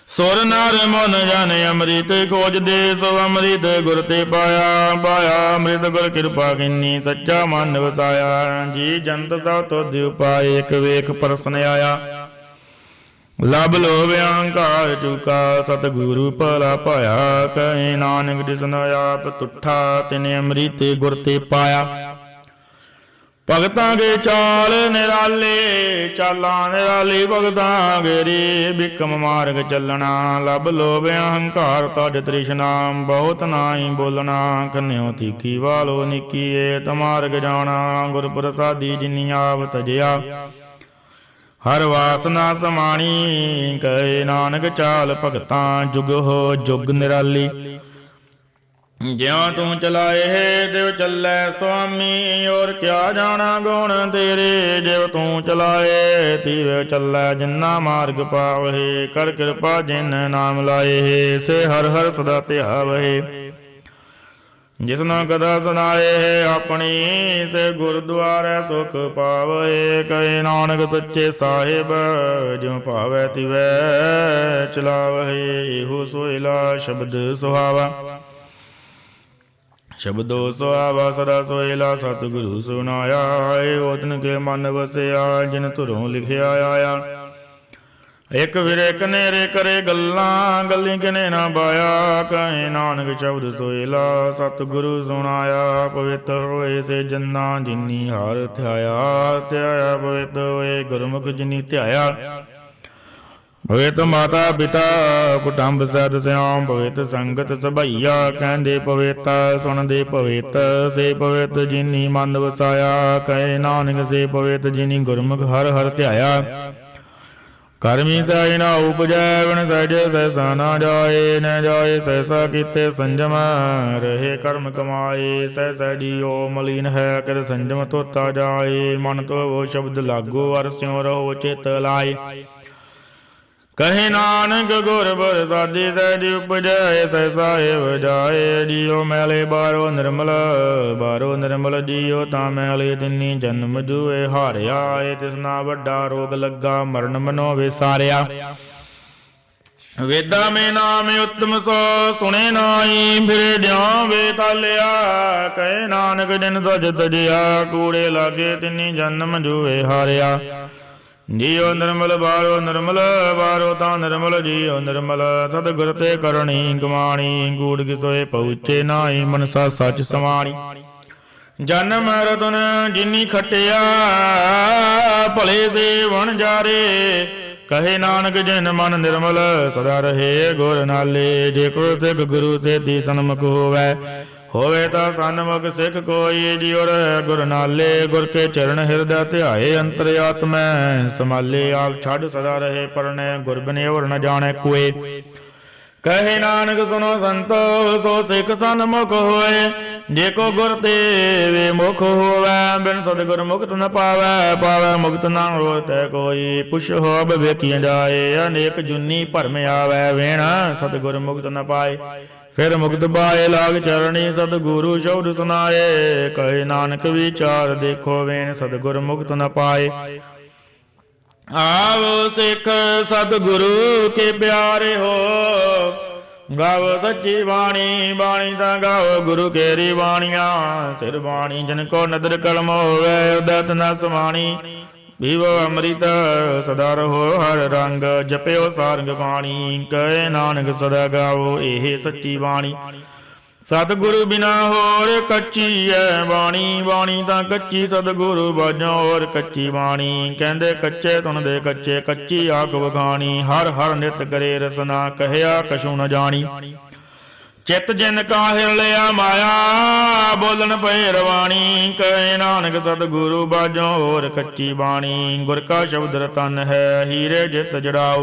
ਸੁਰ ਨਰ ਮਨ ਜਨ ਅੰਮ੍ਰਿਤ ਖੋਜਦੇ ਸੋ ਅੰਮ੍ਰਿਤ ਗੁਰ ਤੇ ਪਾਇਆ। ਪਾਇਆ ਅੰਮ੍ਰਿਤ ਗੁਰ ਕਿਰਪਾ ਕੀਨੀ ਸੱਚਾ ਮਨ ਵਸਾਇਆ। ਜੀ ਜੰਤ ਸਭ ਤੁਧ ਉਪਾਏ ਇੱਕ ਵੇਖ ਪਰਸਨ ਆਇਆ। ਲਭ ਲੋਭ ਅਹੰਕਾਰ ਚੁਕਾ ਸਤਿਗੁਰੂ ਭਲਾ ਪਾਇਆ। ਕਹੇ ਨਾਨਕ ਜਿਸਨ ਆਪ ਤੁਠਾ ਤਿਨੇ ਅੰਮ੍ਰਿਤ ਗੁਰ ਤੇ ਪਾਇਆ। ਭਗਤਾਂ ਕੇ ਚਾਲ ਨਿਰਾਲੇ ਚਾਲਾਂ ਨਿਰਾਲੀ ਭਗਤਾਂ ਗੇਰੀ। ਬਿਕਮ ਮਾਰਗ ਚੱਲਣਾ ਲਭ ਲੋਭ ਅਹੰਕਾਰ ਤਜ ਤ੍ਰਿਸ਼ਨਾ। ਬਹੁਤ ਨਾਹੀ ਬੋਲਣਾ ਕੰਨਿਓ ਤੀਖੀ ਵਾਲੋ ਨਿੱਕੀਏ। ਤਮਾਰਗ ਜਾਣਾ ਗੁਰ ਪ੍ਰਸਾਦੀ ਜਿਨੀ ਆਪ ਤਜਿਆ। ਹਰ ਵਾਸਨਾ ਸਮਾਣੀ ਕਹੇ ਨਾਨਕ ਚਾਲ ਭਗਤਾਂ ਜੁਗ ਹੋ ਜੁਗ ਨਿਰਾਲੀ। ਜਿਉ ਤੂੰ ਚਲਾਏ ਦਿਵ ਚੱਲੈ ਸੁਆਮੀ। ਔਰ ਕਿਆ ਜਾਣਾ ਗੁਣ ਤੇਰੇ। ਜਿਵ ਤੂੰ ਚਲਾਏ ਤਿਵ ਚੱਲੈ ਜਿਨਾ ਮਾਰਗ ਪਾਵਹਿ। ਕਰ ਕਿਰਪਾ ਜਿਨ ਨਾਮ ਲਾਏ ਸੇ ਹਰ ਹਰ ਸਦਾ ਧਿਆਵਹਿ। ਜਿਸਨਾ ਕਦਾ ਸੁਣਾਏ ਆਪਣੀ ਸੇ ਗੁਰਦੁਆਰੇ ਸੁਖ ਪਾਵਹਿ। ਕਹੇ ਨਾਨਕ ਸੱਚੇ ਸਾਹਿਬ ਜਿਉ ਭਾਵੈ ਤਿਵੈ ਚਲਾਵਹਿ। ਇਹੋ ਸੋਇਲਾ ਸ਼ਬਦ ਸੁਹਾਵਾ। ਸ਼ਬਦੋ ਸੁਹਾਵਾ ਸਦਾ ਸੋਇਲਾ ਸਤਿਗੁਰੂ ਸੁਨਾਇਆ। ਏਹੋ ਤਿਨ ਕੇ ਮਨ ਵਸਿਆ ਜਿਨ ਧੁਰੋਂ ਲਿਖਿਆ ਆਇਆ। ਇੱਕ ਵਿਰੇ ਕਨੇਰੇ ਕਰੇ ਗੱਲਾਂ ਗੱਲੀ ਕਿਨੇ ਨਾ ਬਾਇਆ। ਕਹੇ ਨਾਨਕ ਸ਼ਬਦ ਸੋਇਲਾ ਸਤਿਗੁਰੂ ਸੁਨਾਇਆ। ਪਵਿੱਤ ਹੋਏ ਸੇ ਜੰਨਾ ਜਿਨੀ ਹਰ ਧਿਆਇਆ। ਧਿਆਇਆ ਪਵਿੱਤ ਹੋਏ ਗੁਰਮੁਖ ਜਿਨੀ ਧਿਆਇਆ। ਪਵਿੱਤ ਮਾਤਾ ਪਿਤਾ ਕੁਟੰਬ ਸਦ ਸਿਆਮ। ਪਵਿੱਤ ਸੰਗਤ ਸਭਈਆ ਕਹਿੰਦੇ ਪਵਿੱਤ ਸੁਣਦੇ ਪਵਿੱਤ। ਸੇ ਪਵਿੱਤ ਜਿਨੀ ਮਨ ਵਸਾਇਆ। ਕਹੇ ਨਾਨਕ ਸੇ ਪਵਿੱਤ ਜਿਨੀ ਗੁਰਮੁਖ ਹਰ ਹਰ ਧਿਆਇਆ। ਕਰਮੀ ਸਹਿ ਨਾ ਉਪਜੈ ਬਿਨ ਸਹਿਜੇ ਸਹਿਸਾ ਨਾ ਜਾਏ। ਨ ਜਾਏ ਸਹਿਸਾ ਕੀਤੇ ਸੰਜਮ ਰਹੇ ਕਰਮ ਕਮਾਏ। ਸਹਿਸਾ ਜੀਓ ਮਲੀਨ ਹੈ ਕਰ ਸੰਜਮ ਧੋਤਾ ਜਾਏ। ਮਨ ਧੋਵੋ ਸ਼ਬਦ ਲਾਗੋ ਅਰ ਸਿਉ ਰਹੋ ਚਿਤ ਲਾਏ। ਕਹੇ ਨਾਨਕ ਗੁਰ ਪ੍ਰਸਾਦੀ ਸਹਿਜ ਉਪਜੈ ਸਹਿਸਾ ਏਵ ਜਾਏ। ਜੀਉ ਮੈਲੇ ਬਾਹਰੋ ਨਿਰਮਲ ਬਾਹਰੋ ਨਿਰਮਲ। ਜੀਉ ਤਾਂ ਮੈਲੇ ਤਿੰਨੀ ਜਨਮ ਜੂਏ ਹਾਰਿਆ। ਏ ਤਿਸਨਾ ਵੱਡਾ ਰੋਗ ਲੱਗਾ ਮਰਨ ਮਨੋ ਵਿਸਾਰਿਆ। ਵੇਦਾਂ ਮੇ ਨਾਮ ਉਤਮ ਸੋ ਸੁਣੇ ਨਾਈ। ਫਿਰੇ ਜਿਉ ਵੇ ਤਾਲਿਆ। ਕਹੇ ਨਾਨਕ ਜਿਨ ਸਜ ਤਜਿਆ। ਕੂੜੇ ਲਾਗੇ ਤਿੰਨੀ ਜਨਮ ਜੂਏ ਹਾਰਿਆ। ਜੀਉ ਨਿਰਮਲ ਬਾਹਰੋ ਨਿਰਮਲ ਬਾਹਰੋ ਤਾਂ ਨਿਰਮਲ। ਜੀਉ ਨਿਰਮਲ ਸਤਿਗੁਰ ਤੇ ਕਰਨੀ ਕਮਾਣੀ। ਗੂੜ ਕਿਸੋਏ ਪਹੁੰਚੇ ਨਾਹੀ ਮਨਸਾ ਸੱਚ ਸਮਾਣੀ। ਜਨਮ ਰਤਨ ਜਿਨੀ ਖਟਿਆ ਭਲੇ ਸੇ ਵਣ ਜਾਰੇ। ਕਹੇ ਨਾਨਕ ਜਿਨ ਮਨ ਨਿਰਮਲ ਸਦਾ ਰਹੇ ਗੁਰ ਨਾਲੇ। ਜੇ ਕੋ ਸਿੱਖ ਗੁਰੂ ਸੇਤੀ ਸਨਮੁਖ ਹੋਵੈ ਹੋਵੇ ਤਾਂ ਸਨਮੁਖ ਸਿੱਖ ਕੋਈ। ਜਿਉ ਰਹਿ ਗੁਰ ਨਾਲੇ ਗੁਰ ਕੇ ਚਰਨ ਹਿਰਦੈ ਧਿਆਏ। ਅੰਤਰ ਆਤਮੈ ਸੰਭਾਲੇ ਆਪ ਛੱਡ ਸਦਾ ਰਹੇ ਪਰਣੈ। ਗੁਰ ਬਿਨਿ ਔਰ ਨ ਜਾਣੈ ਕੋਇ। ਕਹੇ ਨਾਨਕ ਸੁਨੋ ਸੰਤੋ ਸੋ ਸਿੱਖ ਸਨਮੁਖ ਹੋਏ। ਜੇ ਕੋ ਗੁਰ ਤੇ ਵੇ ਮੁਖ ਹੋਵੈ ਬਿਨ ਸਤਿਗੁਰ ਮੁਕਤ ਨ ਪਾਵੈ। ਪਾਵੈ ਮੁਕਤ ਨਾ ਹੋਤੈ ਕੋਈ। ਪੁਛ ਹੋਬ ਵੇਖੀ ਜਾਏ ਅਨੇਕ ਜੁਨੀ ਭਰਮ ਆਵੈ। ਵੇਣ ਸਤਿਗੁਰ ਮੁਕਤ ਨ ਪਾਏ ਫਿਰ ਮੁਕਤ ਪਾਏ। ਲਾਗ ਚਰਣੀ ਸਤਿਗੁਰੂ ਸ਼ਬਦ ਸੁਨਾਏ। ਕਹੇ ਨਾਨਕ ਵਿਚਾਰ ਦੇਖੋ ਵੇਣ ਸਤਿਗੁਰ ਮੁਕਤ ਨ ਪਾਏ। ਆਵੋ ਸਿੱਖ ਸਤਿਗੁਰੂ ਕੇ ਪਿਆਰੇ ਹੋ। ਗਾਵੋ ਸੱਚੀ ਬਾਣੀ ਬਾਣੀ ਤਾਂ ਗਾਵੋ ਗੁਰੂ ਕੇਰੀ ਬਾਣੀਆਂ। ਸਿਰ ਬਾਣੀ ਜਿਨ ਕੋ ਨਦਰ ਕਲਮ ਹੋਵੇ ਉਦਤ ਨ ਸਮਾਣੀ। ਪੀਵੋ ਅੰਮ੍ਰਿਤ ਸਦਾ ਰਹੋ ਹਰ ਰੰਗ। ਜਪਿਓ ਸਾਰੰਗ ਬਾਣੀ। ਕਹੇ ਨਾਨਕ ਸਦਾ ਗਾਵੋ ਇਹ ਸੱਚੀ ਬਾਣੀ। ਸਤਿਗੁਰੂ ਬਿਨਾ ਹੋਰ ਕੱਚੀ ਐ ਬਾਣੀ। ਬਾਣੀ ਤਾਂ ਕੱਚੀ ਸਤਿਗੁਰੂ ਬਾਝੋਂ ਹੋਰ ਕੱਚੀ ਬਾਣੀ। ਕਹਿੰਦੇ ਕੱਚੇ ਸੁਣਦੇ ਕੱਚੇ ਕੱਚੀ ਆਖ ਵਖਾਣੀ। ਹਰ ਹਰ ਨਿਤ ਕਰੇ ਰਸਨਾ ਕਹਿਆ ਕਛੂ ਨ ਜਾਣੀ। चित जिन का हिर लिया माया, बोलन पए रवाणी। कहे नानक सतगुरु बाजों होर कच्ची बाणी। गुर का शब्द रतन है, हीरे जित जड़ाओ।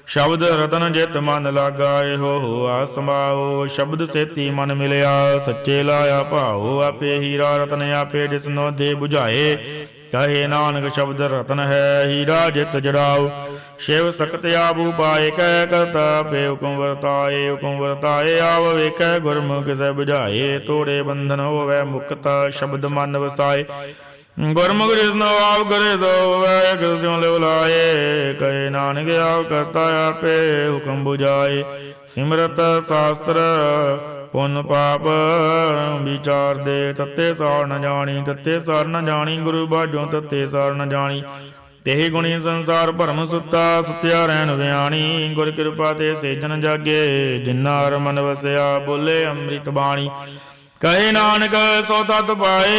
शब्द रतन जित मन लागा, हो आसमाओ। शब्द सेती मन मिलया, सच्चे लाया भाओ। आपे हीरा रतन आपे जिसनो दे बुझाए। कहे नानक शब्द रतन है, हीरा जित जड़ाओ। शिव सकत आबू पाए, कह करता पे हुकुम वर्ताए। हुकुम वर्ताए आव वेखै, गुरमुख से बुझाए। तोड़े बंधन होवै मुक्त, शब्द मन वसाए। गुरमुख जिसनो आप करे सो वै, किस्यों लिव लाए। कहे नानक आप करता आपे हुकुम बुझाए। सिमरत शास्त्र पुन पाप विचार दे, तत्ते सार न जानी। तत्ते सार न जानी, गुरु बाजों तत्ते सार न जानी। तेहि गुणी संसार भरम सुता, सुत्या रहन वियाणी। गुर कृपा ते सेजन जागे, जिन्ना हर मन वसया। बोले अमृत बाणी, कहे नानक सो तत पाए।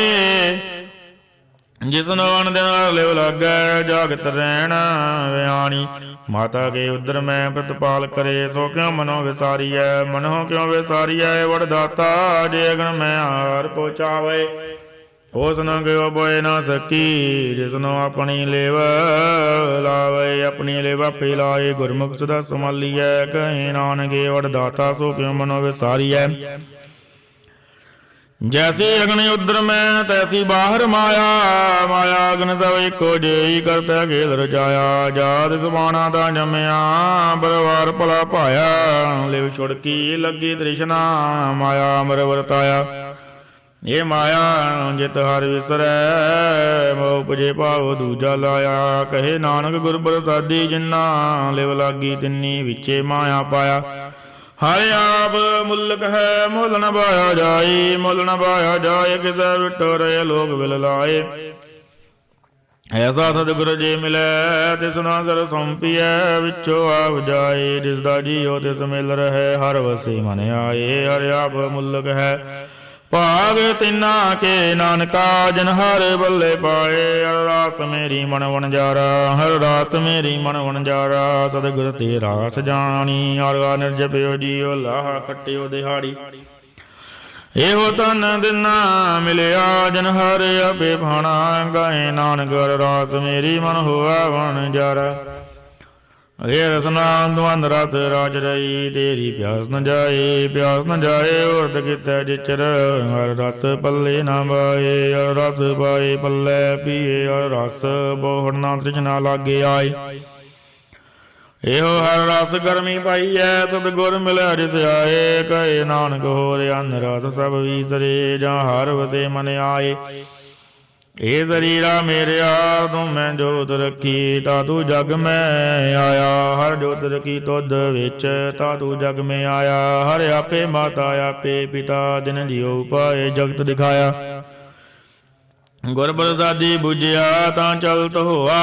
जिसनो अन दिन लिव लागै, जागत रहन वियाणी। माता के उदर में प्रतिपाल करे, सो क्यों मनो विसारिय। मनो क्यों विसारिय वरदाता, जे अगन में हार पहुँचावे। ਉਸ ਨਾ ਕਿਉ ਬੋਏ ਨਾ ਸਕੀ, ਜਿਸਨੋ ਆਪਣੀ ਲੇਵ ਲਾਵੇ। ਆਪਣੀ ਲੇਵ ਆਪੇ ਲਾਏ, ਗੁਰਮੁਖ ਸਦਾ ਸੰਭਾਲੀਐ। ਕਹੇ ਨਾਨਕੇ ਵਡਦਾਤਾ, ਸੋ ਕਿਉ ਮਨੋ ਵਿਸਾਰੀਐ। जैसी अग्नि उदर में, तैसी बाहर माया। माया अग्नि सब एको जेई, करता खेल रचाया। जात सुबाना दा जमया, बरवार भला पाया। लिव छुड़की लगी तृष्णा, माया अमर वरताया। ये माया जित हर विसरै, मोह उपजे भाव दूजा लाया। कहे नानक गुर प्रसादी, जिन्ना लिव लागी तिन्नी विचे माया पाया। हर आप मुल्क है, मुल न बाया जाए। मुल न बाया जाए, किसे विटो रहे लोग विल लाए। ऐसा सतगुर जे मिलै, तिसना सर सौंपिए। विचो आप जाए, जिसदा जियो तिस मिल रहे। हर वसे मन आए, हर आप मुल्क है। भाग तिन्ना के नानका, जिन हर बल्ले पाए। हर रास मेरी मन वनजारा, हर रास मेरी मन वनजारा। सतगुर ते रास जानी, हर निर्जप्यो जियो लाह खट्टियो दिहाड़ी। एहो तन दिना मिलिया, जिन हर आपे भाणा। गाए नानक हर रास मेरी मन होआ वनजारा। हे रसना द्वंद रस राज रही, तेरी प्यास न जाए। प्यास न जाए उर्द कितै जिचर, हर रस पल्ले न पाए। हर रस पाए पल्ले पिए, हर रस बोहड़ ना तृष्णा लागे आए। एहो हर रस गर्मी पाई है, सतगुर मिलै जिस आए। कहे नानक होर अन रस सब विसरे, जा हर वसे मन आए। ए शरीरा मेरिया, तू मैं जोत रखी। ता तू जग में आया, हर जोत रखी तुध विच। ता तू जग में आया, हर आपे माता आपे पिता। जिन जियो पाए जगत दिखाया। गुर प्रसादी बुझिया, ता चलत होआ।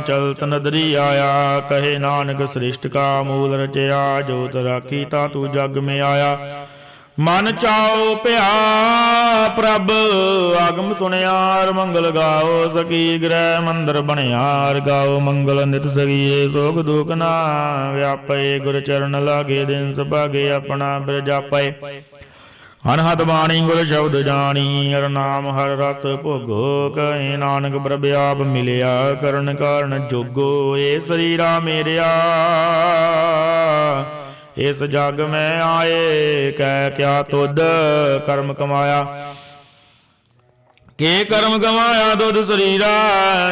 चलत नदरी आया, कहे नानक सृष्ट का मूल रचया। जोत राखी ता तू जग में आया। मन चाओ भया प्रभ, आगम सुनियार। मंगल गाओ सकी, ग्रह मंदिर बनियार। गाओ मंगल नित सगिए, सोख दुख ना व्यापे। गुर चरण लागे, दिन सुभागे अपना बिरजापे। अनहद बाणी गुर शब्द जानी, हर नाम हर रस भोगो। कहे नानक प्रभ आप मिलिया, करन कारण जोगो। ए शरीरा मेरिया, इस जग में आए। कह क्या तुद कर्म कमाया। के कर्म कमाया तुद शरीरा,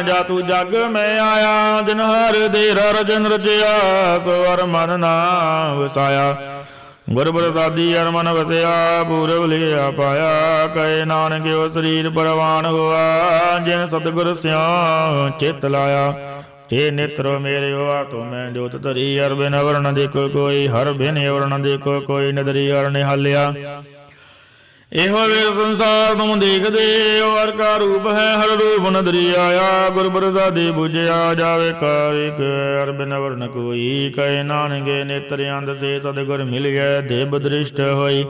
जा तू जग में आया। जिन हर देरा रजन रचया, सो हर मन ना वसाया। गुर प्रसादी हर मन वसया, पूरब लिया पाया। कहे नानक ओ शरीर परवान हुआ, जिन सतगुर स्यों चित लाया। हे नेत्रो मेरे हो तो मैं जोत धरी। हर बिन अवर न देखो कोई, हर बिन अवर न देखो कोई। नदरी हर निहालिया, एहो वे संसार तुम देख दे। हर का रूप है, हर रूप नदरी आया। गुर प्रसादी बुझिया, जावे कारिक हर बिन अवर न कोई। कहे नानके नेत्र अंध से सतगुर मिलिया, देव दृष्ट होई।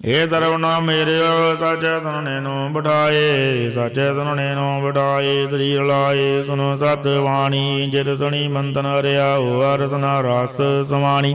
ਇਹ ਸਰਵਨਾਮ ਮੇਰੇ ਸਾਚੇ ਸੁਣਨੇ ਨੂੰ ਬਿਠਾਏ। ਸਾਚੇ ਸੁਣਨੇ ਨੂੰ ਬਿਠਾਏ, ਸਰੀਰ ਲਾਏ। ਸੁਨੋ ਸਤ ਬਾਣੀ, ਜਿਤ ਸੁਣੀ ਮੰਤਨ ਹਰਿਆ। ਹੋ ਰਸਨਾ ਰਸ ਸਮਾਣੀ।